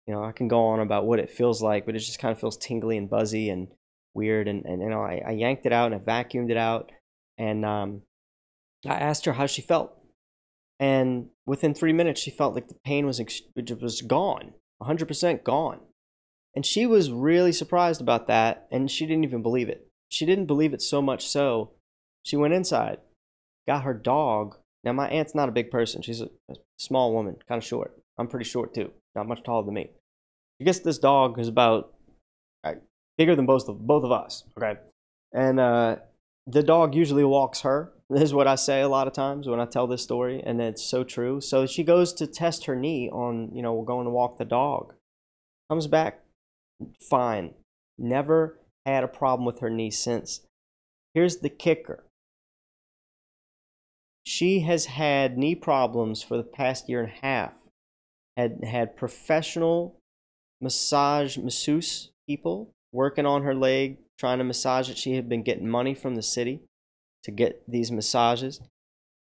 Speaker 2: I can go on about what it feels like, but it just kind of feels tingly and buzzy and weird. And I yanked it out and I vacuumed it out, and I asked her how she felt. And within 3 minutes, she felt like the pain was gone, 100% gone. And she was really surprised about that, and she didn't even believe it. She didn't believe it so much so, she went inside, got her dog. Now, my aunt's not a big person. She's a small woman, kind of short. I'm pretty short, too. Not much taller than me. She gets this dog who's about bigger than both of us, okay? And the dog usually walks her. This is what I say a lot of times when I tell this story, and it's so true. So she goes to test her knee on, we're going to walk the dog. Comes back fine. Never had a problem with her knee since. Here's the kicker. She has had knee problems for the past year and a half. Had professional masseuse people working on her leg, trying to massage it. She had been getting money from the city to get these massages,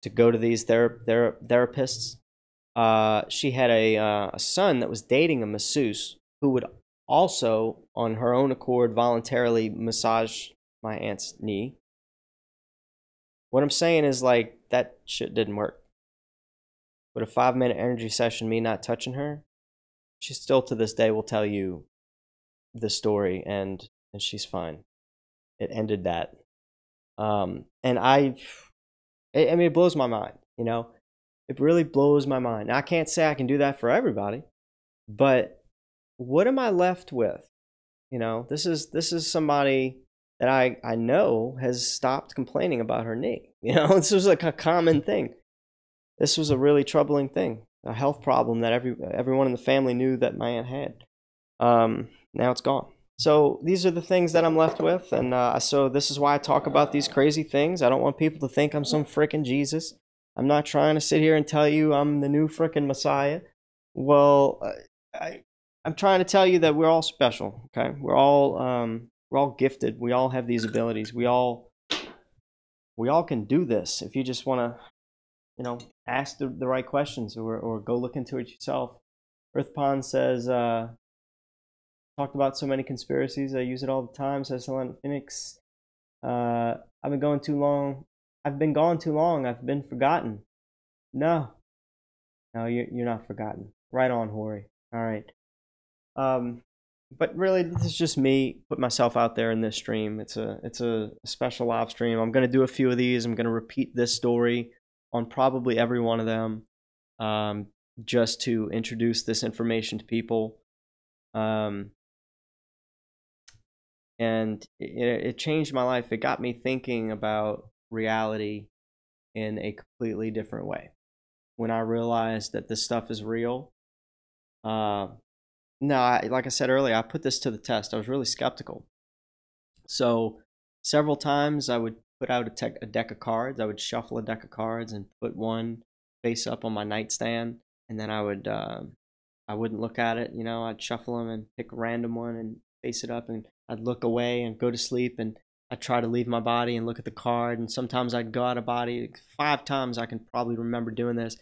Speaker 2: to go to these therapists. She had a son that was dating a masseuse who would also, on her own accord, voluntarily massage my aunt's knee. What I'm saying is, like, that shit didn't work. But a 5-minute energy session, me not touching her, she still to this day will tell you the story, and she's fine. It ended that. And it blows my mind, It really blows my mind. Now, I can't say I can do that for everybody, but what am I left with? This is somebody that I know has stopped complaining about her knee. This was like a common thing. This was a really troubling thing, a health problem that everyone in the family knew that my aunt had. Now it's gone. So these are the things that I'm left with, and so this is why I talk about these crazy things. I don't want people to think I'm some frickin' Jesus. I'm not trying to sit here and tell you I'm the new frickin' Messiah. Well, I'm trying to tell you that we're all special. Okay, we're all gifted. We all have these abilities. We all can do this if you just want to, ask the right questions or go look into it yourself. Earth Pond says, talked about so many conspiracies. I use it all the time. Says Helen Phoenix. I've been gone too long. I've been forgotten. No, you're not forgotten. Right on, Hori. All right. But really, this is just me put myself out there in this stream. It's a special live stream. I'm gonna do a few of these. I'm gonna repeat this story on probably every one of them, just to introduce this information to people. And it changed my life. It got me thinking about reality in a completely different way. When I realized that this stuff is real. Like I said earlier, I put this to the test. I was really skeptical. So several times I would put out a deck of cards. I would shuffle a deck of cards and put one face up on my nightstand, and then I wouldn't look at it. I'd shuffle them and pick a random one and face it up, and I'd look away and go to sleep, and I'd try to leave my body and look at the card, and sometimes I'd go out of body. 5 times I can probably remember doing this.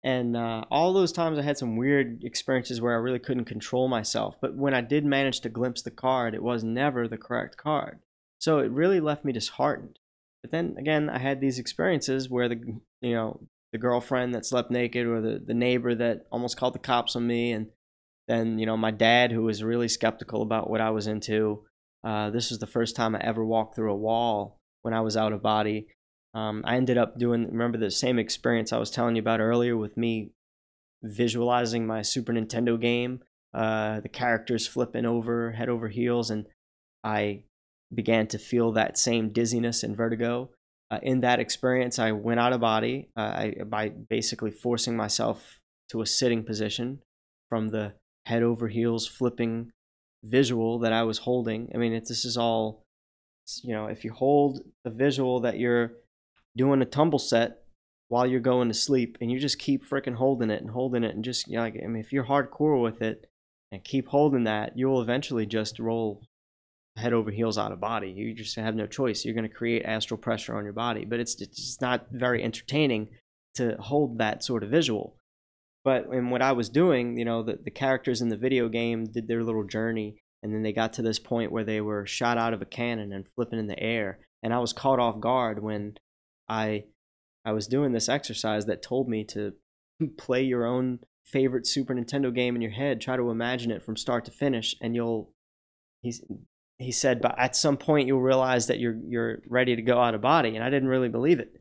Speaker 2: And all those times I had some weird experiences where I really couldn't control myself. But when I did manage to glimpse the card, it was never the correct card. So it really left me disheartened. But then again, I had these experiences where the girlfriend that slept naked, or the neighbor that almost called the cops on me, and then my dad, who was really skeptical about what I was into. This was the first time I ever walked through a wall when I was out of body. I ended up remember the same experience I was telling you about earlier with me visualizing my Super Nintendo game, the characters flipping over, head over heels, and I began to feel that same dizziness and vertigo. In that experience, I went out of body by basically forcing myself to a sitting position from the head over heels flipping visual that I was holding. I mean, this is all, you know, if you hold a visual that you're doing a tumble set while you're going to sleep, and you just keep freaking holding it and just, you know, like, I mean, if you're hardcore with it and keep holding that, you'll eventually just roll head over heels out of body. You just have no choice. You're going to create astral pressure on your body, but it's just not very entertaining to hold that sort of visual. But in what I was doing, you know, the characters in the video game did their little journey, and then they got to this point where they were shot out of a cannon and flipping in the air, and I was caught off guard when I was doing this exercise that told me to play your own favorite Super Nintendo game in your head, try to imagine it from start to finish, and he said, but at some point you'll realize that you're ready to go out of body, and I didn't really believe it.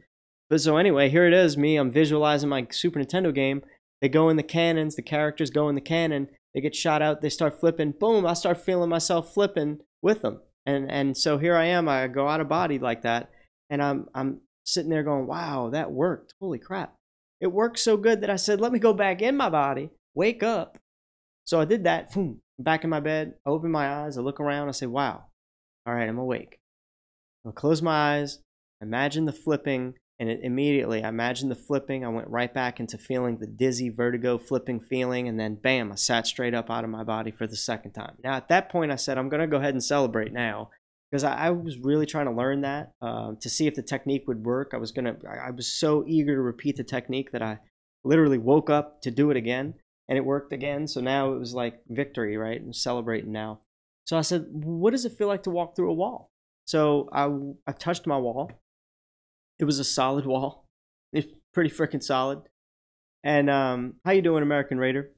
Speaker 2: But so anyway, here it is, I'm visualizing my Super Nintendo game. They go in the cannons, the characters go in the cannon, they get shot out, they start flipping, boom, I start feeling myself flipping with them. And so here I am, I go out of body like that, and I'm sitting there going, wow, that worked. Holy crap. It worked so good that I said, let me go back in my body, wake up. So I did that, boom, back in my bed, I open my eyes, I look around, I say, wow, all right, I'm awake. I'll close my eyes, imagine the flipping, and immediately I imagined the flipping. I went right back into feeling the dizzy, vertigo, flipping feeling, and then bam, I sat straight up out of my body for the second time. Now at that point I said, I'm going to go ahead and celebrate now, because I was really trying to learn that to see if the technique would work. I was so eager to repeat the technique that I literally woke up to do it again, and it worked again. So now it was like victory, right? I'm celebrating now. So I said, what does it feel like to walk through a wall? So I touched my wall. It was a solid wall. It's pretty freaking solid. And how you doing, American Raider?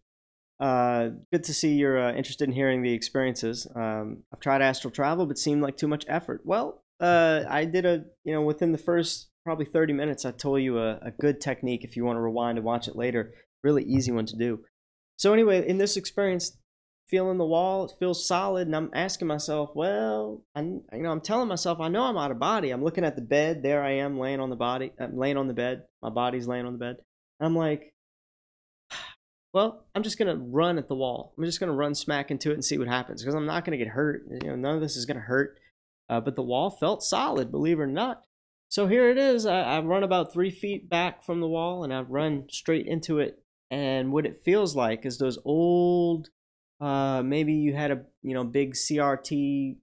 Speaker 2: Good to see you're interested in hearing the experiences. I've tried astral travel, but seemed like too much effort. Well, I did within the first probably 30 minutes, I told you a good technique if you want to rewind and watch it later. Really easy one to do. So anyway, in this experience, feeling the wall, it feels solid, and I'm asking myself, well, I'm telling myself, I know I'm out of body. I'm looking at the bed. There I am, laying on the body. I'm laying on the bed. My body's laying on the bed. And I'm like, well, I'm just going to run at the wall. I'm just going to run smack into it and see what happens, because I'm not going to get hurt. You know, none of this is going to hurt. But the wall felt solid, believe it or not. So here it is. I run about 3 feet back from the wall, and I run straight into it. And what it feels like is those old, maybe you had a big CRT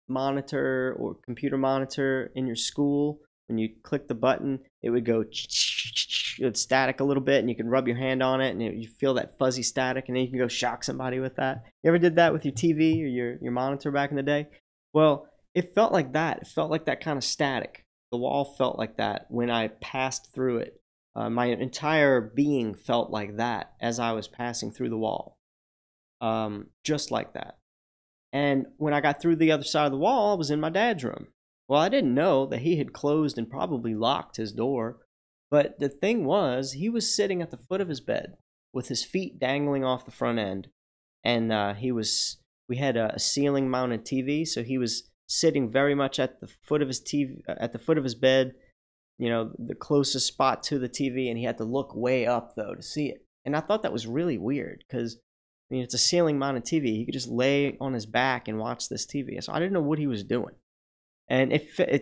Speaker 2: monitor or computer monitor in your school. When you click the button, it would go, it would static a little bit, and you can rub your hand on it, and you feel that fuzzy static, and then you can go shock somebody with that. You ever did that with your TV or your monitor back in the day? Well, it felt like that. It felt like that kind of static. The wall felt like that when I passed through it. My entire being felt like that as I was passing through the wall. Just like that. And when I got through the other side of the wall, I was in my dad's room. Well, I didn't know that he had closed and probably locked his door. But the thing was, he was sitting at the foot of his bed with his feet dangling off the front end. And we had a ceiling mounted TV, so he was sitting very much at the foot of his TV, at the foot of his bed, the closest spot to the TV, and he had to look way up though to see it. And I thought that was really weird, because it's a ceiling mounted TV. He could just lay on his back and watch this TV. So I didn't know what he was doing. And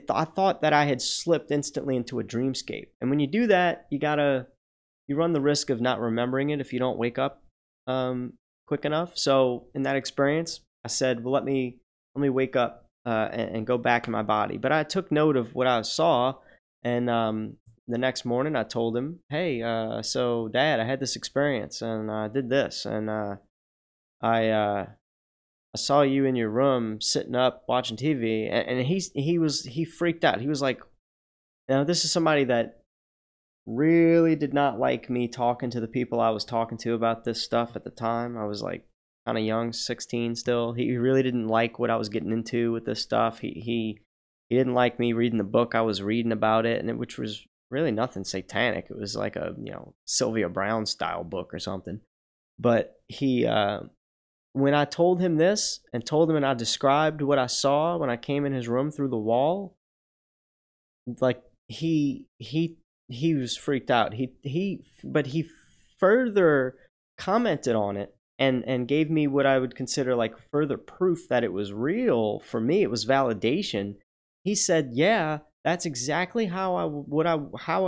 Speaker 2: I thought that I had slipped instantly into a dreamscape. And when you do that, you run the risk of not remembering it if you don't wake up quick enough. So in that experience, I said, well, let me wake up and go back in my body. But I took note of what I saw, and the next morning I told him, hey, so Dad, I had this experience, and I did this, and I saw you in your room sitting up watching TV, and he freaked out. He was like, this is somebody that really did not like me talking to the people I was talking to about this stuff at the time. I was like kind of young, 16 still. He really didn't like what I was getting into with this stuff. He didn't like me reading the book I was reading about it, which was really nothing satanic. It was like a Sylvia Brown style book or something. But when I told him this and I described what I saw when I came in his room through the wall, like he was freaked out. But he further commented on it and gave me what I would consider like further proof that it was real. For me, it was validation. He said, yeah, that's exactly how I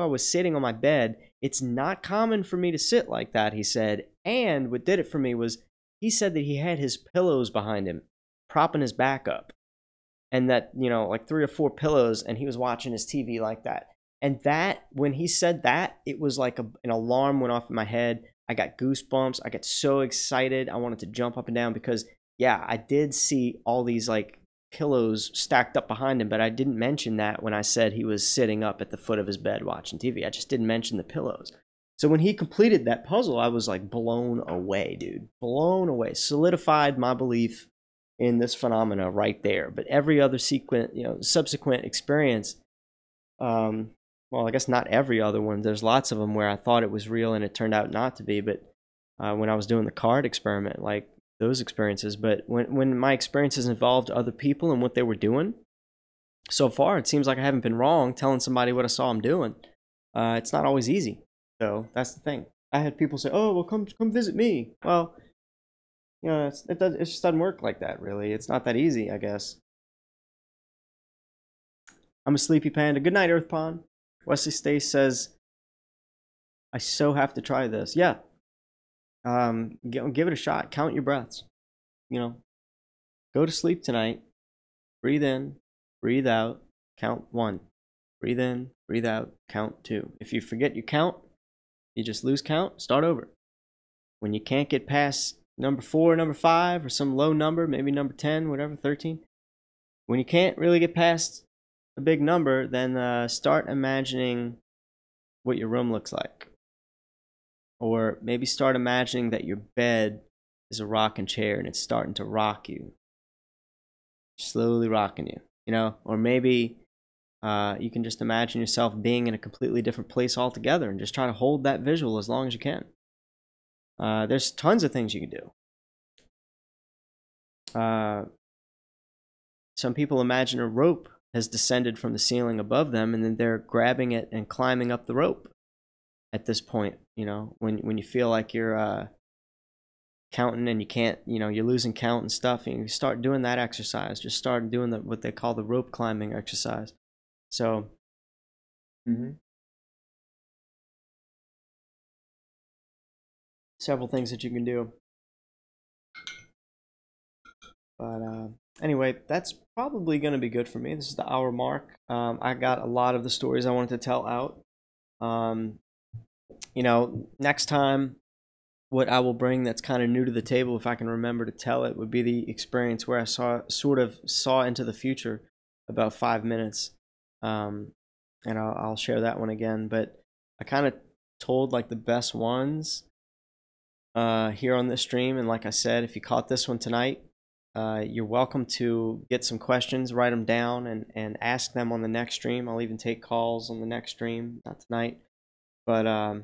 Speaker 2: was sitting on my bed. It's not common for me to sit like that, he said. And what did it for me was he said that he had his pillows behind him, propping his back up. And that, you know, like 3 or 4 pillows, and he was watching his TV like that. And that, when he said that, it was like an alarm went off in my head. I got goosebumps. I got so excited. I wanted to jump up and down because, yeah, I did see all these like pillows stacked up behind him, but I didn't mention that when I said he was sitting up at the foot of his bed watching TV. I just didn't mention the pillows. So when he completed that puzzle, I was like blown away, dude. Blown away. Solidified my belief in this phenomena right there. But every other subsequent experience, well, I guess not every other one. There's lots of them where I thought it was real and it turned out not to be. But when I was doing the card experiment, like those experiences. But when my experiences involved other people and what they were doing, so far it seems like I haven't been wrong telling somebody what I saw them doing. It's not always easy. So that's the thing. I had people say, "Oh, well, come visit me." Well, you know, it just doesn't work like that, really. It's not that easy, I guess. I'm a sleepy panda. Good night, Earth Pond. Wesley Stace says, I so have to try this. Yeah. Give it a shot. Count your breaths. You know, go to sleep tonight. Breathe in, breathe out, count 1. Breathe in, breathe out, count 2. If you forget you count, you just lose count, start over. When you can't get past number 4, number 5, or some low number, maybe number 10, whatever, 13. When you can't really get past a big number, then start imagining what your room looks like. Or maybe start imagining that your bed is a rocking chair and it's starting to rock you. Slowly rocking you, you know? Or maybe you can just imagine yourself being in a completely different place altogether and just try to hold that visual as long as you can. There's tons of things you can do. Some people imagine a rope has descended from the ceiling above them, and then they're grabbing it and climbing up the rope. At this point, you know, when you feel like you're counting and you can't, you know, you're losing count and stuff, and you start doing that exercise. Just start doing what they call the rope climbing exercise. So, several things that you can do. But anyway, that's probably going to be good for me. This is the hour mark. I got a lot of the stories I wanted to tell out. You know, next time, what I will bring that's kind of new to the table, if I can remember to tell it, would be the experience where I sort of saw into the future about 5 minutes. And I'll share that one again. But I kind of told like the best ones here on this stream. And like I said, if you caught this one tonight, you're welcome to get some questions, write them down, and ask them on the next stream. I'll even take calls on the next stream, not tonight. But I'll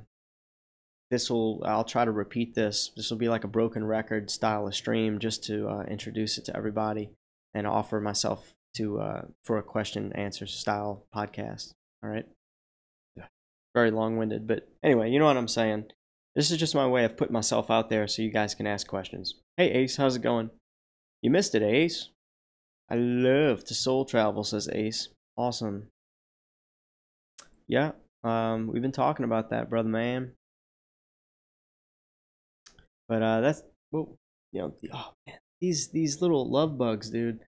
Speaker 2: try to repeat this. This will be like a broken record style of stream just to introduce it to everybody and offer myself for a question answer style podcast. All right. Very long-winded, but anyway, you know what I'm saying. This is just my way of putting myself out there so you guys can ask questions. Hey Ace, how's it going? You missed it, Ace. I love to soul travel, says Ace. Awesome. Yeah, we've been talking about that, brother man. But that's, well, you know, oh man, these little love bugs, dude.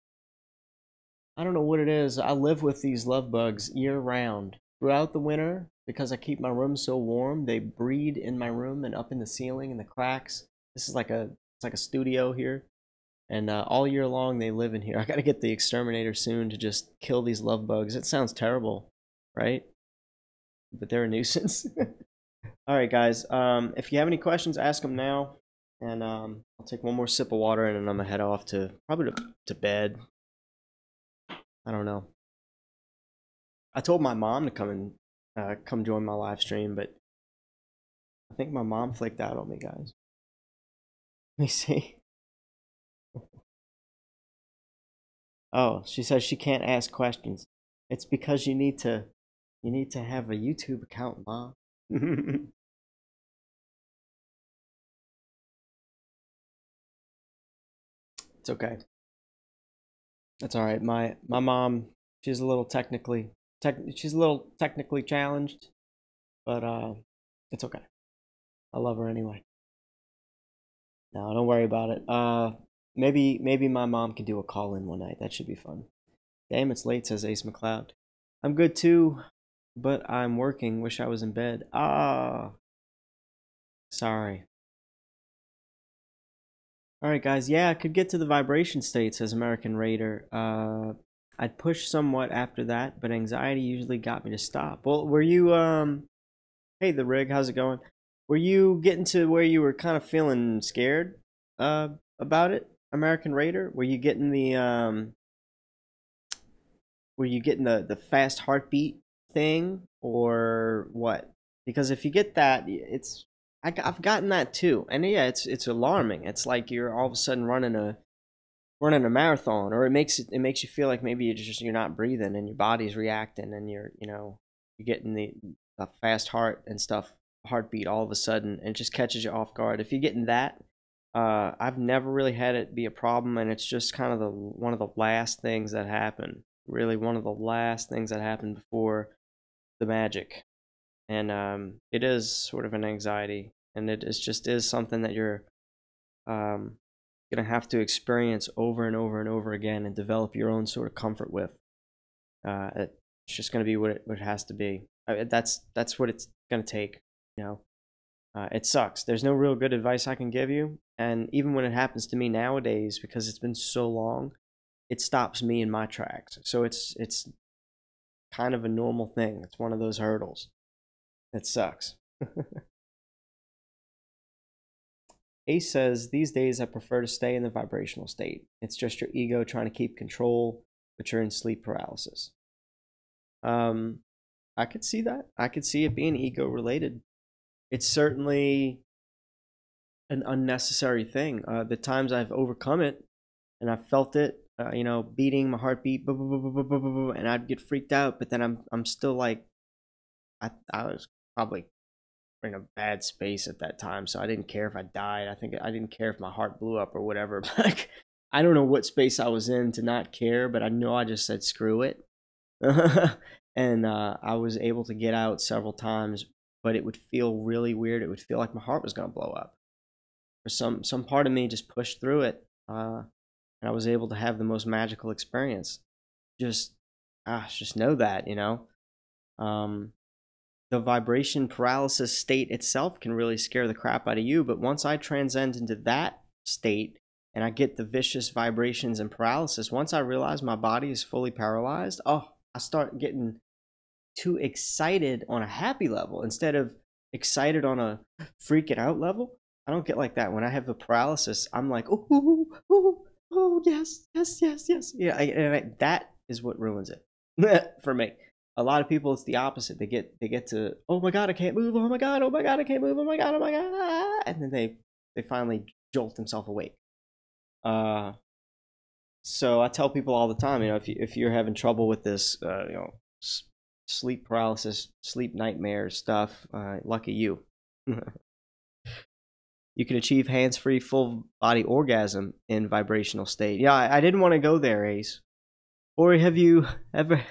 Speaker 2: I don't know what it is. I live with these love bugs year round. Throughout the winter, because I keep my room so warm, they breed in my room and up in the ceiling and the cracks. This is like it's like a studio here. And all year long, they live in here. I got to get the exterminator soon to just kill these love bugs. It sounds terrible, right? But they're a nuisance. All right, guys. If you have any questions, ask them now. And I'll take one more sip of water, and then I'm going to head off probably to bed. I don't know. I told my mom to come join my live stream, but I think my mom flaked out on me, guys. Let me see. Oh, she says she can't ask questions. It's because you need to have a YouTube account, Mom. It's okay. That's all right. My mom, she's a little technically challenged, but it's okay. I love her anyway. No, don't worry about it. Maybe my mom can do a call in one night. That should be fun. Damn, it's late, says Ace McLeod. I'm good too, but I'm working. Wish I was in bed. Sorry. Alright, guys. Yeah, I could get to the vibration state, says American Raider. I'd push somewhat after that, but anxiety usually got me to stop. Well, were you, hey, The Rig, how's it going? Were you getting to where you were kind of feeling scared, about it, American Raider? Were you getting the fast heartbeat thing, or what? Because if you get that, I've gotten that too, and yeah, it's alarming. It's like you're all of a sudden running a marathon, or it makes you feel like maybe you're not breathing and your body's reacting, and you're getting the fast heartbeat all of a sudden, and it just catches you off guard. If you're getting that, I've never really had it be a problem, and it's just kind of one of the last things that happen. Really, one of the last things that happened before the magic. And it is sort of an anxiety, and it is something that you're gonna have to experience over and over and over again, and develop your own sort of comfort with. It's just gonna be what it has to be. That's what it's gonna take. It sucks. There's no real good advice I can give you, and even when it happens to me nowadays, because it's been so long, it stops me in my tracks. So it's kind of a normal thing. It's one of those hurdles. It sucks. Ace says, these days I prefer to stay in the vibrational state. It's just your ego trying to keep control, but you're in sleep paralysis. I could see that. I could see it being ego related. It's certainly an unnecessary thing. The times I've overcome it and I've felt it, beating my heartbeat, and I'd get freaked out, but then I'm still like, I was probably in a bad space at that time, so I didn't care if I died. I think I didn't care if my heart blew up or whatever. But like, I don't know what space I was in to not care, but I know I just said screw it. And I was able to get out several times, but it would feel really weird. It would feel like my heart was going to blow up. Or some part of me just pushed through it, and I was able to have the most magical experience. Just know that, the vibration paralysis state itself can really scare the crap out of you, but once I transcend into that state and I get the vicious vibrations and paralysis, once I realize my body is fully paralyzed, I start getting too excited on a happy level instead of excited on a freaking out level. I don't get like that. When I have the paralysis, I'm like, oh, yes. Yeah, that is what ruins it for me. A lot of people, it's the opposite. They get to, oh my god, I can't move. Oh my god, I can't move. Oh my god, and then they finally jolt themselves awake. So I tell people all the time, if you're having trouble with this, sleep paralysis, sleep nightmare stuff, lucky you. You can achieve hands-free full body orgasm in vibrational state. Yeah, I didn't want to go there, Ace. Or have you ever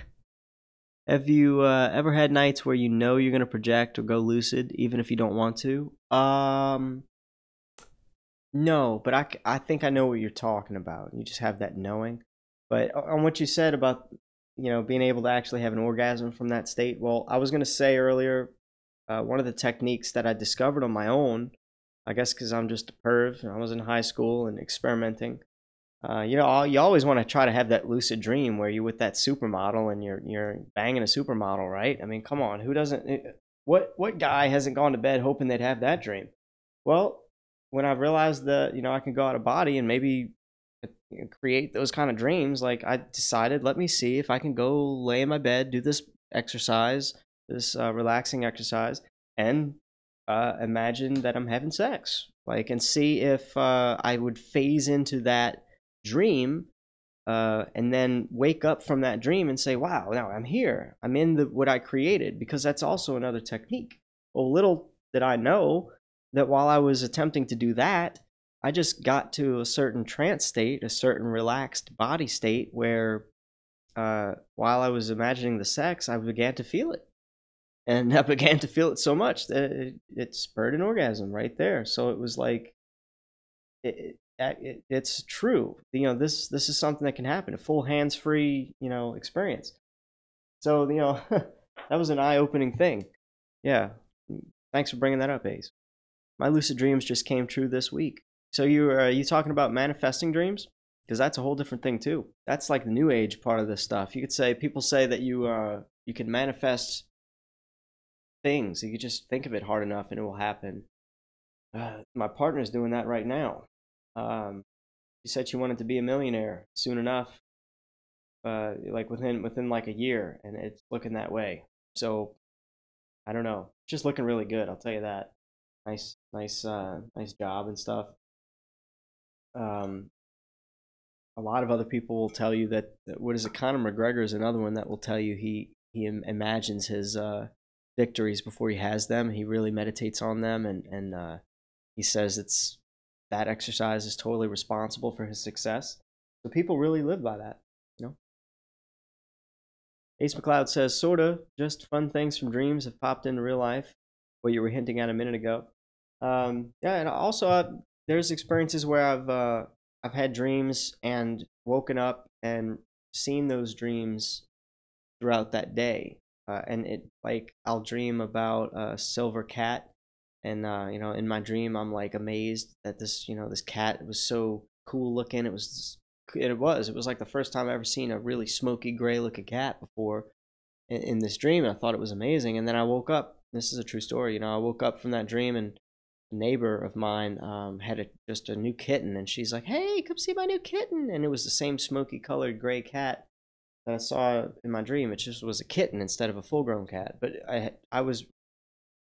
Speaker 2: had nights where you're going to project or go lucid even if you don't want to? No, but I think I know what you're talking about. You just have that knowing. But on what you said about, being able to actually have an orgasm from that state, well, I was going to say earlier, one of the techniques that I discovered on my own, I guess because I'm just a perv, and I was in high school and experimenting. You always want to try to have that lucid dream where you're with that supermodel and you're banging a supermodel, right? I mean, come on, who doesn't? What guy hasn't gone to bed hoping they'd have that dream? Well, when I realized that I can go out of body and maybe create those kind of dreams, like I decided, let me see if I can go lay in my bed, do this exercise, this relaxing exercise, and imagine that I'm having sex, and see if I would phase into that dream, and then wake up from that dream and say, wow, now I'm here, I'm in what I created, because that's also another technique. Well, little did I know that while I was attempting to do that, I just got to a certain trance state, a certain relaxed body state where while I was imagining the sex, I began to feel it. And I began to feel it so much that it spurred an orgasm right there. So it was like, it's true. You know, this is something that can happen, a full hands-free, you know, experience. So, you know, that was an eye-opening thing. Yeah. Thanks for bringing that up, Ace. My lucid dreams just came true this week. So are you talking about manifesting dreams? Because that's a whole different thing too. That's like the new age part of this stuff. You could say, people say that you can manifest things. You could just think of it hard enough and it will happen. My partner's doing that right now. She said she wanted to be a millionaire soon enough, like within like a year, and it's looking that way. So I don't know. It's just looking really good, I'll tell you that. Nice job and stuff. A lot of other people will tell you that what is it? Conor McGregor is another one that will tell you he imagines his victories before he has them. He really meditates on them, and he says that exercise is totally responsible for his success. So people really live by that, you know. Ace McLeod says, sorta, just fun things from dreams have popped into real life, what you were hinting at a minute ago. Yeah, and also there's experiences where I've had dreams and woken up and seen those dreams throughout that day. And it, like, I'll dream about a silver cat, and you know, in my dream I'm like amazed that this cat was so cool looking. It was like the first time I ever seen a really smoky gray looking cat before in this dream, and I thought it was amazing. And then I woke up. This is a true story. You know, I woke up from that dream, and a neighbor of mine had just a new kitten, and she's like, "Hey, come see my new kitten!" And it was the same smoky colored gray cat that I saw in my dream. It just was a kitten instead of a full-grown cat. But I was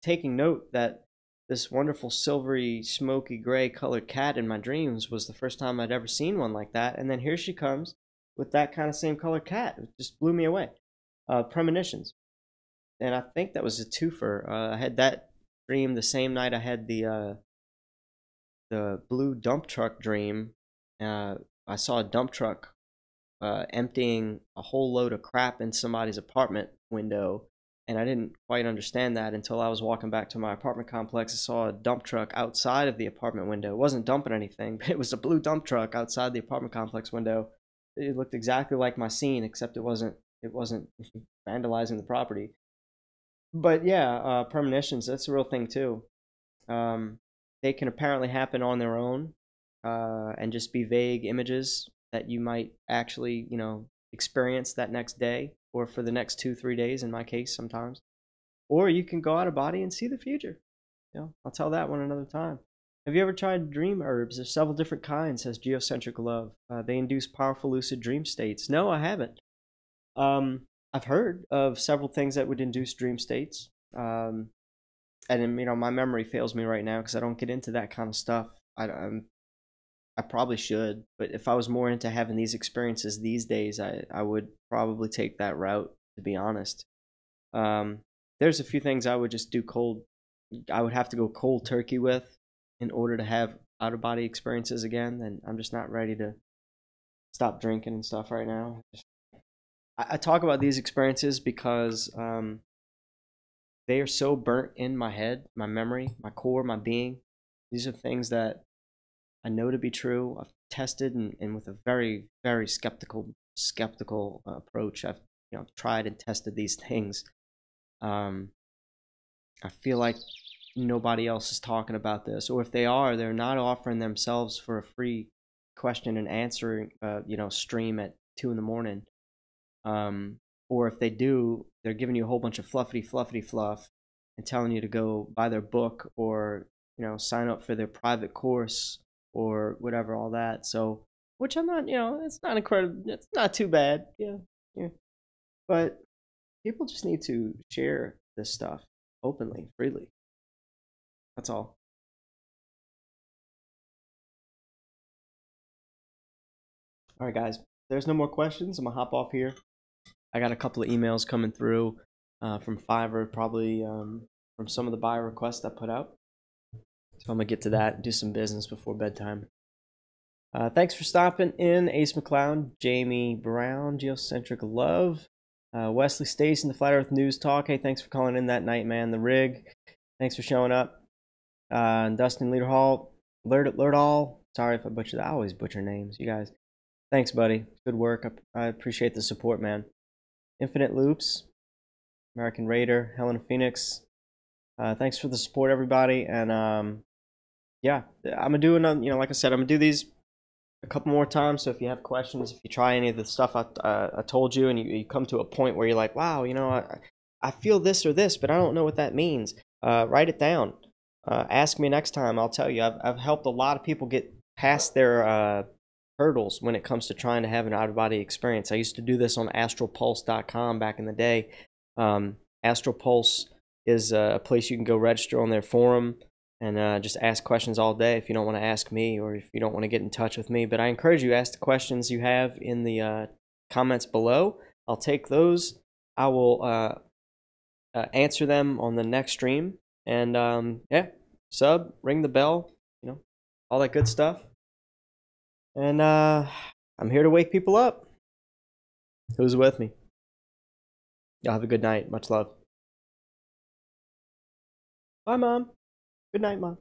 Speaker 2: taking note that this wonderful silvery, smoky gray colored cat in my dreams was the first time I'd ever seen one like that. And then here she comes with that kind of same colored cat. It just blew me away. Premonitions. And I think that was a twofer. I had that dream the same night I had the blue dump truck dream. I saw a dump truck emptying a whole load of crap in somebody's apartment window. And I didn't quite understand that until I was walking back to my apartment complex. I saw a dump truck outside of the apartment window. It wasn't dumping anything, but it was a blue dump truck outside the apartment complex window. It looked exactly like my scene, except it wasn't vandalizing the property. But yeah, premonitions, that's a real thing too. They can apparently happen on their own, and just be vague images that you might actually, you know, experience that next day, or for the next 2-3 days in my case sometimes. Or you can go out of body and see the future. You know, I'll tell that one another time. Have you ever tried dream herbs? There's several different kinds, says Geocentric Love. They induce powerful lucid dream states. No, I haven't. I've heard of several things that would induce dream states. And you know, my memory fails me right now because I don't get into that kind of stuff. I probably should, but if I was more into having these experiences these days, I would probably take that route, to be honest. There's a few things I would just do cold. I would have to go cold turkey with in order to have out-of-body experiences again, and I'm just not ready to stop drinking and stuff right now. I talk about these experiences because they are so burnt in my head, my memory, my core, my being. These are things that I know to be true. I've tested, and with a very, very skeptical approach, I've tried and tested these things. I feel like nobody else is talking about this, or if they are, they're not offering themselves for a free question and answering stream at 2 in the morning. Or if they do, they're giving you a whole bunch of fluffy fluff and telling you to go buy their book, or sign up for their private course or whatever, all that. So, which I'm not, it's not incredible. It's not too bad. Yeah. But people just need to share this stuff openly, freely. That's all. All right, guys. There's no more questions. I'm gonna hop off here. I got a couple of emails coming through from Fiverr, probably from some of the buyer requests I put out. So I'm gonna get to that and do some business before bedtime. Thanks for stopping in, Ace McLeod, Jamie Brown, Geocentric Love, Wesley Stace in the Flat Earth News Talk. Hey, thanks for calling in that night, man. The Rig, thanks for showing up. Dustin Lederhall, Lerdall. Sorry if I butchered that. I always butcher names, you guys. Thanks, buddy. Good work. I appreciate the support, man. Infinite Loops, American Raider, Helena Phoenix. Thanks for the support, everybody. And yeah, I'm gonna do another. You know, like I said, I'm gonna do these a couple more times. So if you have questions, if you try any of the stuff I told you, and you come to a point where you're like, wow, you know, I feel this or this, but I don't know what that means. Write it down. Ask me next time. I'll tell you. I've helped a lot of people get past their hurdles when it comes to trying to have an out-of-body experience. I used to do this on astralpulse.com back in the day. Astral Pulse is a place you can go register on their forum and just ask questions all day if you don't want to ask me or if you don't want to get in touch with me. But I encourage you to ask the questions you have in the comments below. I'll take those. I will answer them on the next stream. And yeah, sub, ring the bell, you know, all that good stuff. And I'm here to wake people up. Who's with me? Y'all have a good night. Much love. Bye, Mom. Good night, Mom.